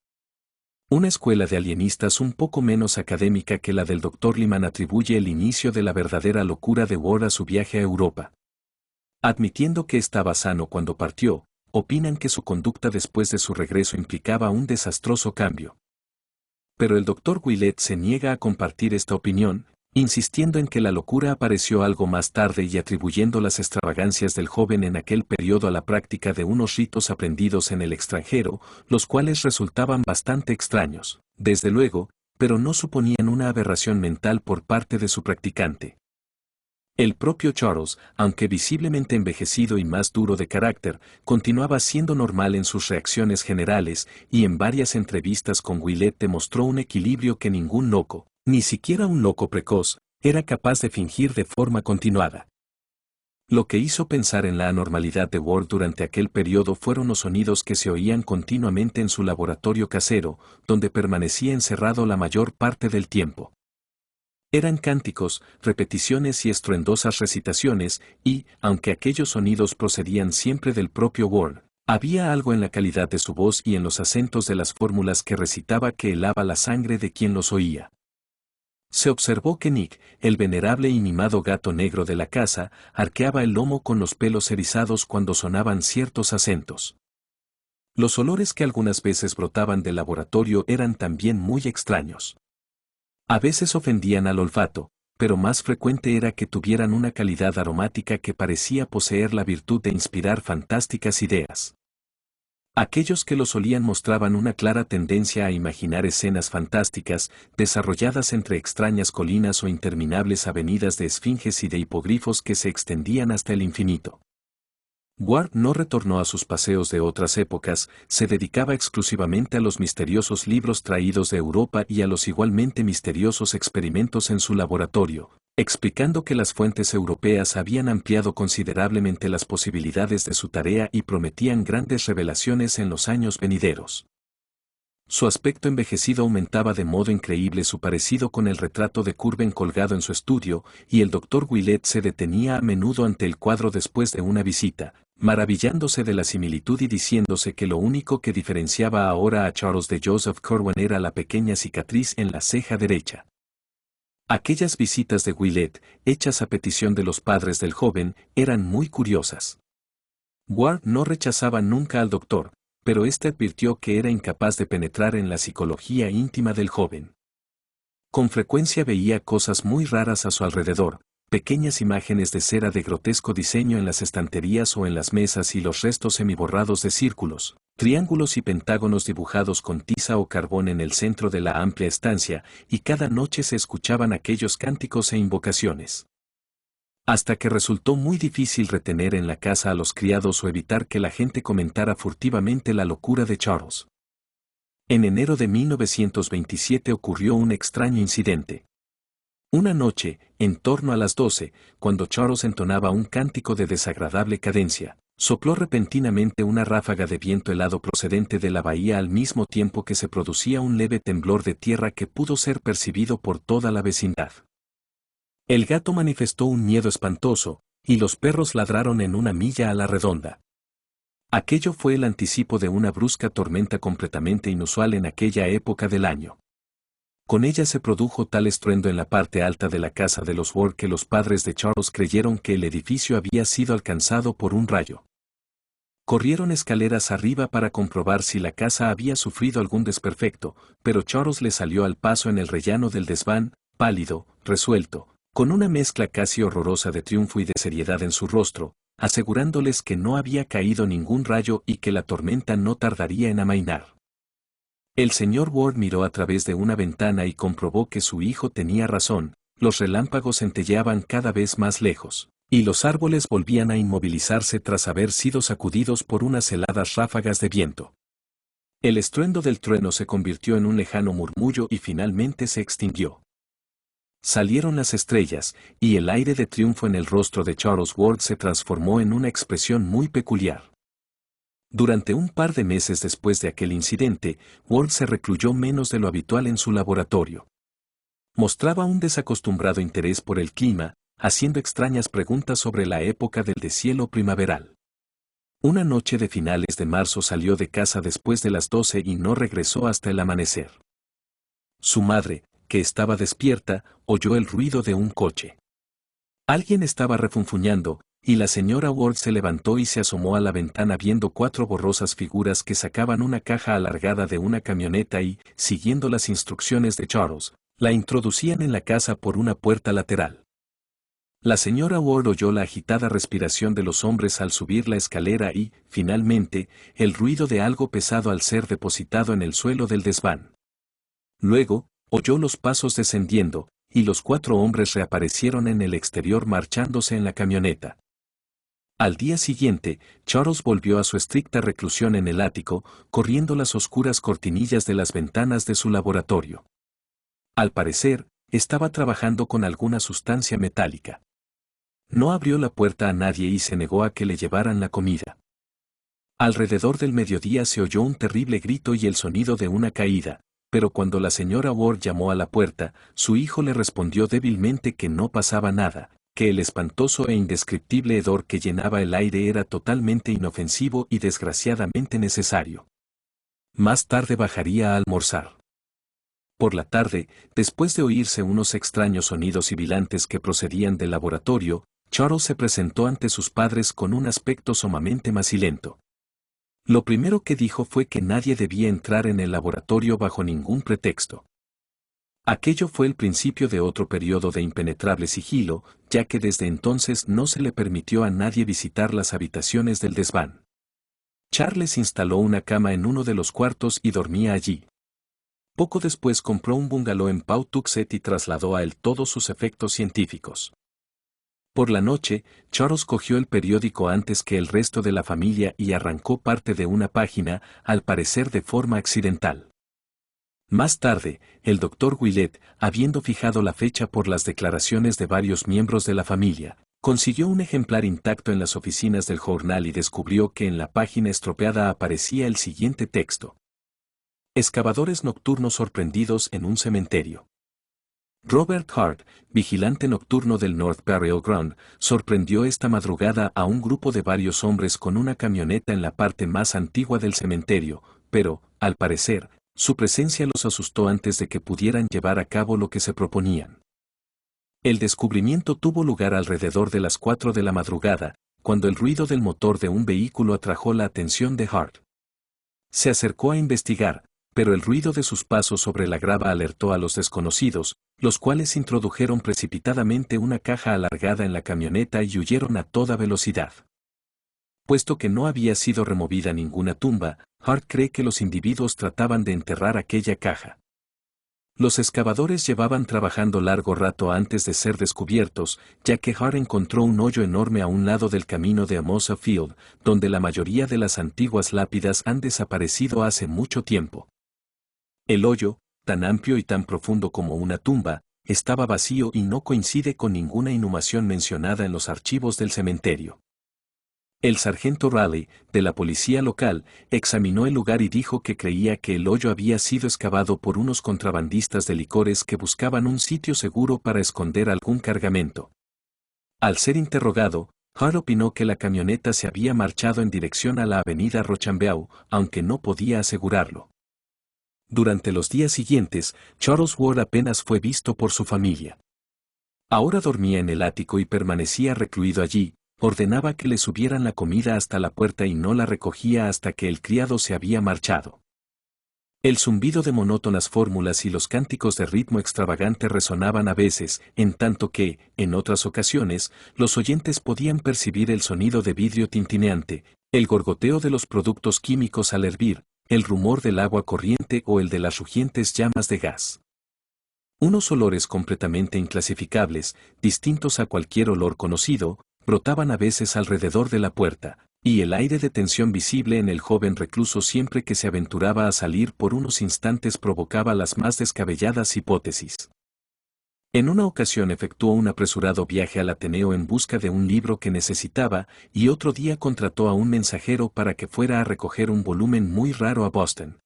S1: Una escuela de alienistas un poco menos académica que la del Dr. Lyman atribuye el inicio de la verdadera locura de Ward a su viaje a Europa. Admitiendo que estaba sano cuando partió, opinan que su conducta después de su regreso implicaba un desastroso cambio. Pero el Dr. Willett se niega a compartir esta opinión, insistiendo en que la locura apareció algo más tarde y atribuyendo las extravagancias del joven en aquel periodo a la práctica de unos ritos aprendidos en el extranjero, los cuales resultaban bastante extraños, desde luego, pero no suponían una aberración mental por parte de su practicante. El propio Charles, aunque visiblemente envejecido y más duro de carácter, continuaba siendo normal en sus reacciones generales y en varias entrevistas con Willett demostró un equilibrio que ningún loco, ni siquiera un loco precoz, era capaz de fingir de forma continuada. Lo que hizo pensar en la anormalidad de Ward durante aquel periodo fueron los sonidos que se oían continuamente en su laboratorio casero, donde permanecía encerrado la mayor parte del tiempo. Eran cánticos, repeticiones y estruendosas recitaciones, y, aunque aquellos sonidos procedían siempre del propio Ward, había algo en la calidad de su voz y en los acentos de las fórmulas que recitaba que helaba la sangre de quien los oía. Se observó que Nick, el venerable y mimado gato negro de la casa, arqueaba el lomo con los pelos erizados cuando sonaban ciertos acentos. Los olores que algunas veces brotaban del laboratorio eran también muy extraños. A veces ofendían al olfato, pero más frecuente era que tuvieran una calidad aromática que parecía poseer la virtud de inspirar fantásticas ideas. Aquellos que los olían mostraban una clara tendencia a imaginar escenas fantásticas, desarrolladas entre extrañas colinas o interminables avenidas de esfinges y de hipogrifos que se extendían hasta el infinito. Ward no retornó a sus paseos de otras épocas, se dedicaba exclusivamente a los misteriosos libros traídos de Europa y a los igualmente misteriosos experimentos en su laboratorio, explicando que las fuentes europeas habían ampliado considerablemente las posibilidades de su tarea y prometían grandes revelaciones en los años venideros. Su aspecto envejecido aumentaba de modo increíble su parecido con el retrato de Curwen colgado en su estudio, y el doctor Willett se detenía a menudo ante el cuadro después de una visita, maravillándose de la similitud y diciéndose que lo único que diferenciaba ahora a Charles de Joseph Curwen era la pequeña cicatriz en la ceja derecha. Aquellas visitas de Willett, hechas a petición de los padres del joven, eran muy curiosas. Ward no rechazaba nunca al doctor, pero éste advirtió que era incapaz de penetrar en la psicología íntima del joven. Con frecuencia veía cosas muy raras a su alrededor, pequeñas imágenes de cera de grotesco diseño en las estanterías o en las mesas y los restos semiborrados de círculos, triángulos y pentágonos dibujados con tiza o carbón en el centro de la amplia estancia, y cada noche se escuchaban aquellos cánticos e invocaciones. Hasta que resultó muy difícil retener en la casa a los criados o evitar que la gente comentara furtivamente la locura de Charles. En enero de 1927 ocurrió un extraño incidente. Una noche, en torno a las 12, cuando Charles entonaba un cántico de desagradable cadencia, sopló repentinamente una ráfaga de viento helado procedente de la bahía al mismo tiempo que se producía un leve temblor de tierra que pudo ser percibido por toda la vecindad. El gato manifestó un miedo espantoso, y los perros ladraron en una milla a la redonda. Aquello fue el anticipo de una brusca tormenta completamente inusual en aquella época del año. Con ella se produjo tal estruendo en la parte alta de la casa de los Ward que los padres de Charles creyeron que el edificio había sido alcanzado por un rayo. Corrieron escaleras arriba para comprobar si la casa había sufrido algún desperfecto, pero Charles le salió al paso en el rellano del desván, pálido, resuelto, con una mezcla casi horrorosa de triunfo y de seriedad en su rostro, asegurándoles que no había caído ningún rayo y que la tormenta no tardaría en amainar. El señor Ward miró a través de una ventana y comprobó que su hijo tenía razón, los relámpagos centelleaban cada vez más lejos, y los árboles volvían a inmovilizarse tras haber sido sacudidos por unas heladas ráfagas de viento. El estruendo del trueno se convirtió en un lejano murmullo y finalmente se extinguió. Salieron las estrellas, y el aire de triunfo en el rostro de Charles Ward se transformó en una expresión muy peculiar. Durante un par de meses después de aquel incidente, Ward se recluyó menos de lo habitual en su laboratorio. Mostraba un desacostumbrado interés por el clima, haciendo extrañas preguntas sobre la época del deshielo primaveral. Una noche de finales de marzo salió de casa después de las 12 y no regresó hasta el amanecer. Su madre, que estaba despierta, oyó el ruido de un coche. Alguien estaba refunfuñando, y la señora Ward se levantó y se asomó a la ventana viendo 4 borrosas figuras que sacaban una caja alargada de una camioneta y, siguiendo las instrucciones de Charles, la introducían en la casa por una puerta lateral. La señora Ward oyó la agitada respiración de los hombres al subir la escalera y, finalmente, el ruido de algo pesado al ser depositado en el suelo del desván. Luego, oyó los pasos descendiendo, y los 4 hombres reaparecieron en el exterior marchándose en la camioneta. Al día siguiente, Charles volvió a su estricta reclusión en el ático, corriendo las oscuras cortinillas de las ventanas de su laboratorio. Al parecer, estaba trabajando con alguna sustancia metálica. No abrió la puerta a nadie y se negó a que le llevaran la comida. Alrededor del mediodía se oyó un terrible grito y el sonido de una caída, pero cuando la señora Ward llamó a la puerta, su hijo le respondió débilmente que no pasaba nada, que el espantoso e indescriptible hedor que llenaba el aire era totalmente inofensivo y desgraciadamente necesario. Más tarde bajaría a almorzar. Por la tarde, después de oírse unos extraños sonidos sibilantes que procedían del laboratorio, Charles se presentó ante sus padres con un aspecto sumamente macilento. Lo primero que dijo fue que nadie debía entrar en el laboratorio bajo ningún pretexto. Aquello fue el principio de otro periodo de impenetrable sigilo, ya que desde entonces no se le permitió a nadie visitar las habitaciones del desván. Charles instaló una cama en uno de los cuartos y dormía allí. Poco después compró un bungalow en Pawtuxet y trasladó a él todos sus efectos científicos. Por la noche, Charles cogió el periódico antes que el resto de la familia y arrancó parte de una página, al parecer de forma accidental. Más tarde, el doctor Willett, habiendo fijado la fecha por las declaraciones de varios miembros de la familia, consiguió un ejemplar intacto en las oficinas del jornal y descubrió que en la página estropeada aparecía el siguiente texto: excavadores nocturnos sorprendidos en un cementerio. Robert Hart, vigilante nocturno del North Burial Ground, sorprendió esta madrugada a un grupo de varios hombres con una camioneta en la parte más antigua del cementerio, pero, al parecer, su presencia los asustó antes de que pudieran llevar a cabo lo que se proponían. El descubrimiento tuvo lugar alrededor de las 4 de la madrugada, cuando el ruido del motor de un vehículo atrajo la atención de Hart. Se acercó a investigar, pero el ruido de sus pasos sobre la grava alertó a los desconocidos, los cuales introdujeron precipitadamente una caja alargada en la camioneta y huyeron a toda velocidad. Puesto que no había sido removida ninguna tumba, Hart cree que los individuos trataban de enterrar aquella caja. Los excavadores llevaban trabajando largo rato antes de ser descubiertos, ya que Hart encontró un hoyo enorme a un lado del camino de Amosa Field, donde la mayoría de las antiguas lápidas han desaparecido hace mucho tiempo. El hoyo, tan amplio y tan profundo como una tumba, estaba vacío y no coincide con ninguna inhumación mencionada en los archivos del cementerio. El sargento Raleigh, de la policía local, examinó el lugar y dijo que creía que el hoyo había sido excavado por unos contrabandistas de licores que buscaban un sitio seguro para esconder algún cargamento. Al ser interrogado, Hart opinó que la camioneta se había marchado en dirección a la avenida Rochambeau, aunque no podía asegurarlo. Durante los días siguientes, Charles Ward apenas fue visto por su familia. Ahora dormía en el ático y permanecía recluido allí. Ordenaba que le subieran la comida hasta la puerta y no la recogía hasta que el criado se había marchado. El zumbido de monótonas fórmulas y los cánticos de ritmo extravagante resonaban a veces, en tanto que, en otras ocasiones, los oyentes podían percibir el sonido de vidrio tintineante, el gorgoteo de los productos químicos al hervir, el rumor del agua corriente o el de las rugientes llamas de gas. Unos olores completamente inclasificables, distintos a cualquier olor conocido, brotaban a veces alrededor de la puerta, y el aire de tensión visible en el joven recluso siempre que se aventuraba a salir por unos instantes provocaba las más descabelladas hipótesis. En una ocasión efectuó un apresurado viaje al Ateneo en busca de un libro que necesitaba, y otro día contrató a un mensajero para que fuera a recoger un volumen muy raro a Boston.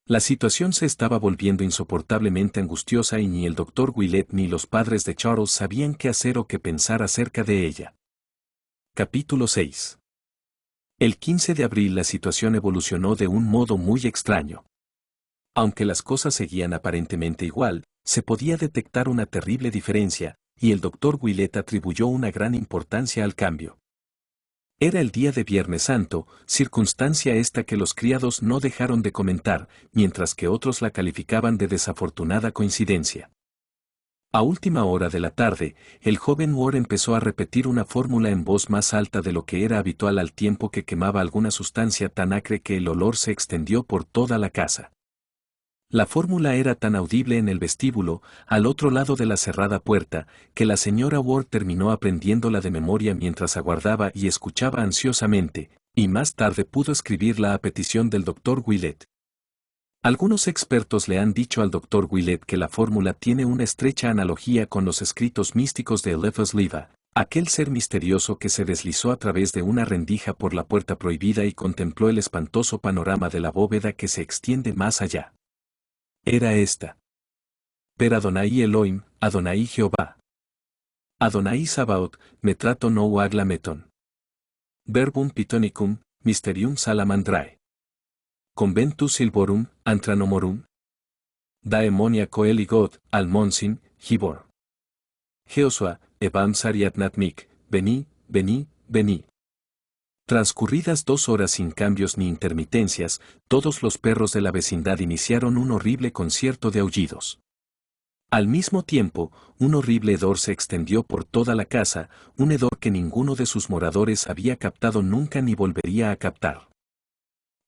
S1: La situación se estaba volviendo insoportablemente angustiosa y ni el doctor Willett ni los padres de Charles sabían qué hacer o qué pensar acerca de ella. Capítulo 6. El 15 de abril la situación evolucionó de un modo muy extraño. Aunque las cosas seguían aparentemente igual, se podía detectar una terrible diferencia, y el doctor Willett atribuyó una gran importancia al cambio. Era el día de Viernes Santo, circunstancia esta que los criados no dejaron de comentar, mientras que otros la calificaban de desafortunada coincidencia. A última hora de la tarde, el joven Ward empezó a repetir una fórmula en voz más alta de lo que era habitual al tiempo que quemaba alguna sustancia tan acre que el olor se extendió por toda la casa. La fórmula era tan audible en el vestíbulo, al otro lado de la cerrada puerta, que la señora Ward terminó aprendiéndola de memoria mientras aguardaba y escuchaba ansiosamente, y más tarde pudo escribirla a petición del doctor Willett. Algunos expertos le han dicho al doctor Willett que la fórmula tiene una estrecha analogía con los escritos místicos de Eliphas Levi, aquel ser misterioso que se deslizó a través de una rendija por la puerta prohibida y contempló el espantoso panorama de la bóveda que se extiende más allá. Era esta. Per Adonai Elohim, Adonai Jehová. Adonai Sabaoth, metrato no aglameton. Verbum pitonicum, mysterium salamandrae. Conventus silvorum, antranomorum. Daemonia Coeli God, Almonsin, Gibor. Jeosua, Ebam Sariatnatmik, vení, vení, vení. Transcurridas 2 horas sin cambios ni intermitencias, todos los perros de la vecindad iniciaron un horrible concierto de aullidos. Al mismo tiempo, un horrible hedor se extendió por toda la casa, un hedor que ninguno de sus moradores había captado nunca ni volvería a captar.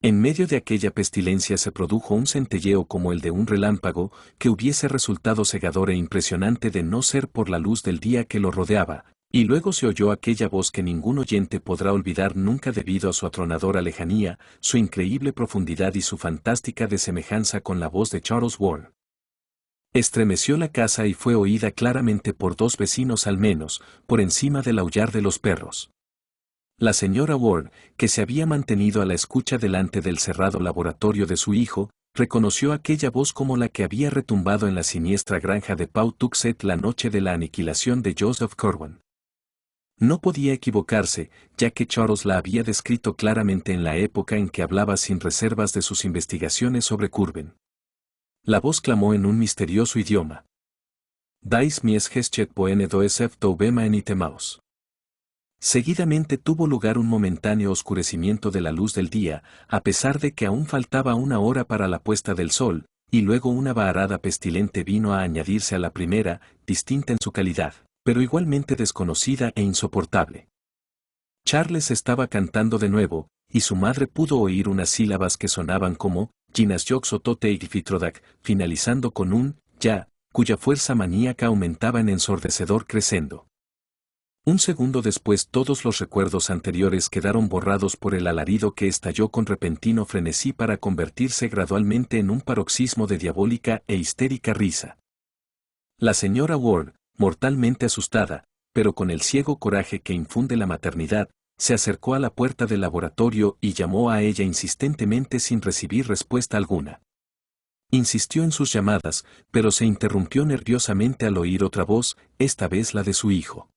S1: En medio de aquella pestilencia se produjo un centelleo como el de un relámpago, que hubiese resultado cegador e impresionante de no ser por la luz del día que lo rodeaba, y luego se oyó aquella voz que ningún oyente podrá olvidar nunca debido a su atronadora lejanía, su increíble profundidad y su fantástica desemejanza con la voz de Charles Ward. Estremeció la casa y fue oída claramente por 2 vecinos al menos, por encima del aullar de los perros. La señora Ward, que se había mantenido a la escucha delante del cerrado laboratorio de su hijo, reconoció aquella voz como la que había retumbado en la siniestra granja de Pawtuxet la noche de la aniquilación de Joseph Corwin. No podía equivocarse, ya que Charles la había descrito claramente en la época en que hablaba sin reservas de sus investigaciones sobre Curwen. La voz clamó en un misterioso idioma. Dais mies geschet poene doesef toubema en itemaos. Seguidamente tuvo lugar un momentáneo oscurecimiento de la luz del día, a pesar de que aún faltaba 1 hora para la puesta del sol, y luego una vaharada pestilente vino a añadirse a la primera, distinta en su calidad, pero igualmente desconocida e insoportable. Charles estaba cantando de nuevo, y su madre pudo oír unas sílabas que sonaban como Ginas Yoxotote y Fitrodak, finalizando con un ya, cuya fuerza maníaca aumentaba en ensordecedor crescendo. Un segundo después todos los recuerdos anteriores quedaron borrados por el alarido que estalló con repentino frenesí para convertirse gradualmente en un paroxismo de diabólica e histérica risa. La señora Ward, mortalmente asustada, pero con el ciego coraje que infunde la maternidad, se acercó a la puerta del laboratorio y llamó a ella insistentemente sin recibir respuesta alguna. Insistió en sus llamadas, pero se interrumpió nerviosamente al oír otra voz, esta vez la de su hijo.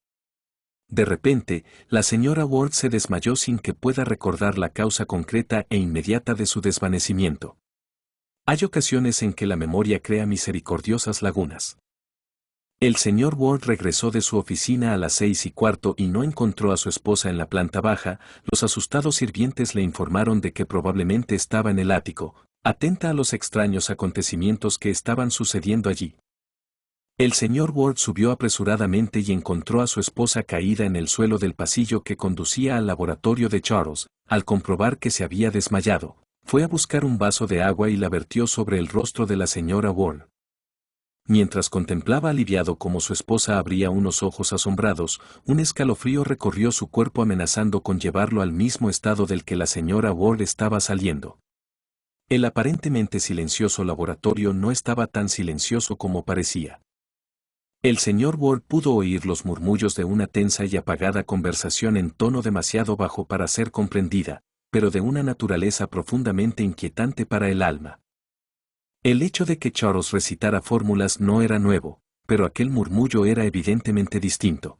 S1: De repente, la señora Ward se desmayó sin que pueda recordar la causa concreta e inmediata de su desvanecimiento. Hay ocasiones en que la memoria crea misericordiosas lagunas. El señor Ward regresó de su oficina a las 6:15 y no encontró a su esposa en la planta baja. Los asustados sirvientes le informaron de que probablemente estaba en el ático, atenta a los extraños acontecimientos que estaban sucediendo allí. El señor Ward subió apresuradamente y encontró a su esposa caída en el suelo del pasillo que conducía al laboratorio de Charles. Al comprobar que se había desmayado, fue a buscar un vaso de agua y la vertió sobre el rostro de la señora Ward. Mientras contemplaba aliviado cómo su esposa abría unos ojos asombrados, un escalofrío recorrió su cuerpo amenazando con llevarlo al mismo estado del que la señora Ward estaba saliendo. El aparentemente silencioso laboratorio no estaba tan silencioso como parecía. El señor Ward pudo oír los murmullos de una tensa y apagada conversación en tono demasiado bajo para ser comprendida, pero de una naturaleza profundamente inquietante para el alma. El hecho de que Charles recitara fórmulas no era nuevo, pero aquel murmullo era evidentemente distinto.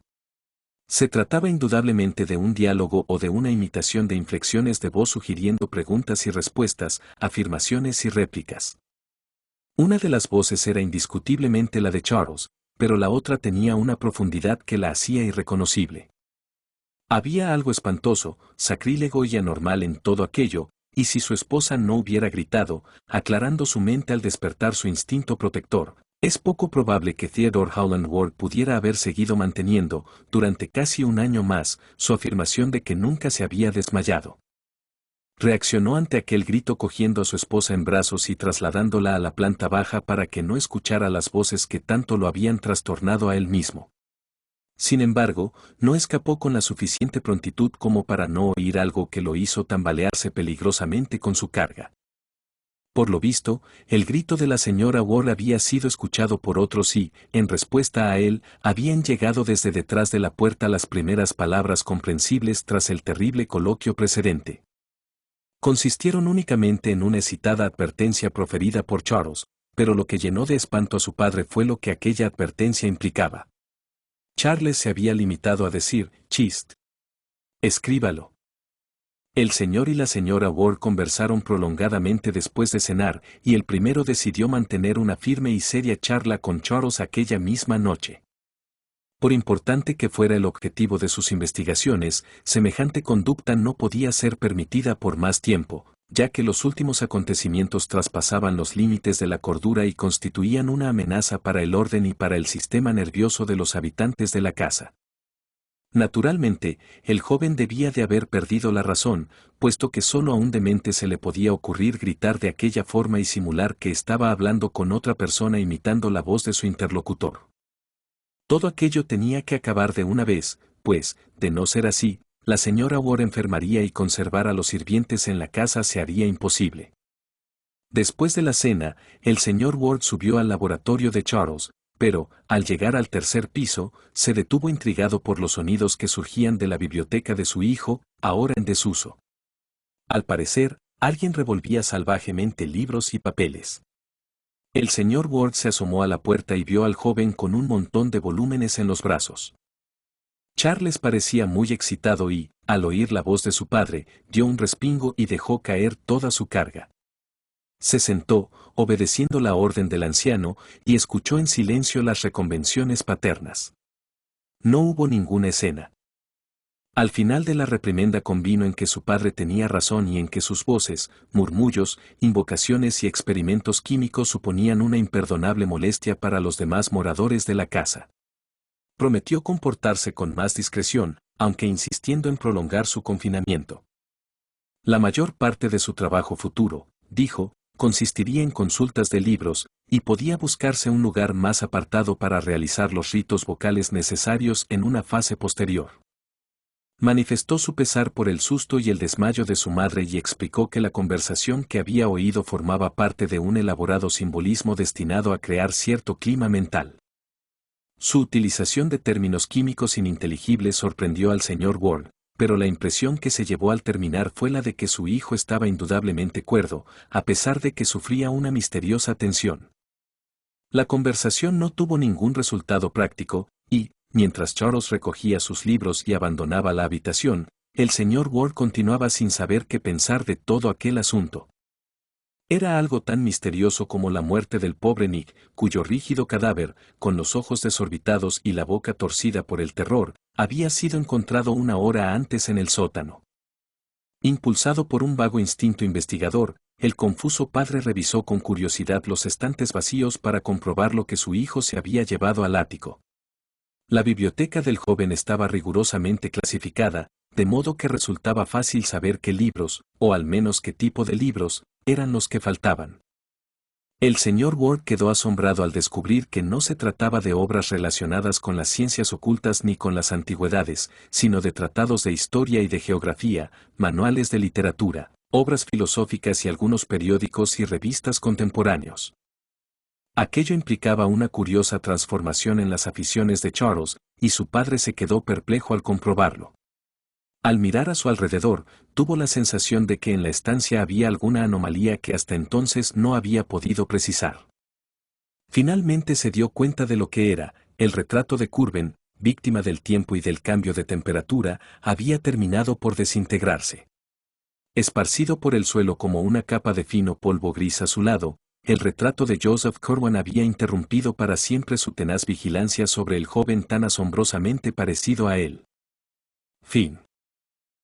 S1: Se trataba indudablemente de un diálogo o de una imitación de inflexiones de voz sugiriendo preguntas y respuestas, afirmaciones y réplicas. Una de las voces era indiscutiblemente la de Charles, pero la otra tenía una profundidad que la hacía irreconocible. Había algo espantoso, sacrílego y anormal en todo aquello, y si su esposa no hubiera gritado, aclarando su mente al despertar su instinto protector, es poco probable que Theodore Howland Ward pudiera haber seguido manteniendo, durante casi 1 año más, su afirmación de que nunca se había desmayado. Reaccionó ante aquel grito cogiendo a su esposa en brazos y trasladándola a la planta baja para que no escuchara las voces que tanto lo habían trastornado a él mismo. Sin embargo, no escapó con la suficiente prontitud como para no oír algo que lo hizo tambalearse peligrosamente con su carga. Por lo visto, el grito de la señora Ward había sido escuchado por otros y, en respuesta a él, habían llegado desde detrás de la puerta las primeras palabras comprensibles tras el terrible coloquio precedente. Consistieron únicamente en una excitada advertencia proferida por Charles, pero lo que llenó de espanto a su padre fue lo que aquella advertencia implicaba. Charles se había limitado a decir, «Chist. Escríbalo». El señor y la señora Ward conversaron prolongadamente después de cenar, y el primero decidió mantener una firme y seria charla con Charles aquella misma noche. Por importante que fuera el objetivo de sus investigaciones, semejante conducta no podía ser permitida por más tiempo, ya que los últimos acontecimientos traspasaban los límites de la cordura y constituían una amenaza para el orden y para el sistema nervioso de los habitantes de la casa. Naturalmente, el joven debía de haber perdido la razón, puesto que solo a un demente se le podía ocurrir gritar de aquella forma y simular que estaba hablando con otra persona imitando la voz de su interlocutor. Todo aquello tenía que acabar de una vez, pues, de no ser así, la señora Ward enfermaría y conservar a los sirvientes en la casa se haría imposible. Después de la cena, el señor Ward subió al laboratorio de Charles, pero, al llegar al tercer piso, se detuvo intrigado por los sonidos que surgían de la biblioteca de su hijo, ahora en desuso. Al parecer, alguien revolvía salvajemente libros y papeles. El señor Ward se asomó a la puerta y vio al joven con un montón de volúmenes en los brazos. Charles parecía muy excitado y, al oír la voz de su padre, dio un respingo y dejó caer toda su carga. Se sentó, obedeciendo la orden del anciano, y escuchó en silencio las reconvenciones paternas. No hubo ninguna escena. Al final de la reprimenda convino en que su padre tenía razón y en que sus voces, murmullos, invocaciones y experimentos químicos suponían una imperdonable molestia para los demás moradores de la casa. Prometió comportarse con más discreción, aunque insistiendo en prolongar su confinamiento. La mayor parte de su trabajo futuro, dijo, consistiría en consultas de libros, y podía buscarse un lugar más apartado para realizar los ritos vocales necesarios en una fase posterior. Manifestó su pesar por el susto y el desmayo de su madre y explicó que la conversación que había oído formaba parte de un elaborado simbolismo destinado a crear cierto clima mental. Su utilización de términos químicos ininteligibles sorprendió al señor Ward, pero la impresión que se llevó al terminar fue la de que su hijo estaba indudablemente cuerdo, a pesar de que sufría una misteriosa tensión. La conversación no tuvo ningún resultado práctico, y, mientras Charles recogía sus libros y abandonaba la habitación, el señor Ward continuaba sin saber qué pensar de todo aquel asunto. Era algo tan misterioso como la muerte del pobre Nick, cuyo rígido cadáver, con los ojos desorbitados y la boca torcida por el terror, había sido encontrado una hora antes en el sótano. Impulsado por un vago instinto investigador, el confuso padre revisó con curiosidad los estantes vacíos para comprobar lo que su hijo se había llevado al ático. La biblioteca del joven estaba rigurosamente clasificada, de modo que resultaba fácil saber qué libros, o al menos qué tipo de libros, eran los que faltaban. El señor Ward quedó asombrado al descubrir que no se trataba de obras relacionadas con las ciencias ocultas ni con las antigüedades, sino de tratados de historia y de geografía, manuales de literatura, obras filosóficas y algunos periódicos y revistas contemporáneos. Aquello implicaba una curiosa transformación en las aficiones de Charles, y su padre se quedó perplejo al comprobarlo. Al mirar a su alrededor, tuvo la sensación de que en la estancia había alguna anomalía que hasta entonces no había podido precisar. Finalmente se dio cuenta de lo que era: el retrato de Curwen, víctima del tiempo y del cambio de temperatura, había terminado por desintegrarse. Esparcido por el suelo como una capa de fino polvo gris azulado, el retrato de Joseph Corwin había interrumpido para siempre su tenaz vigilancia sobre el joven tan asombrosamente parecido a él. Fin.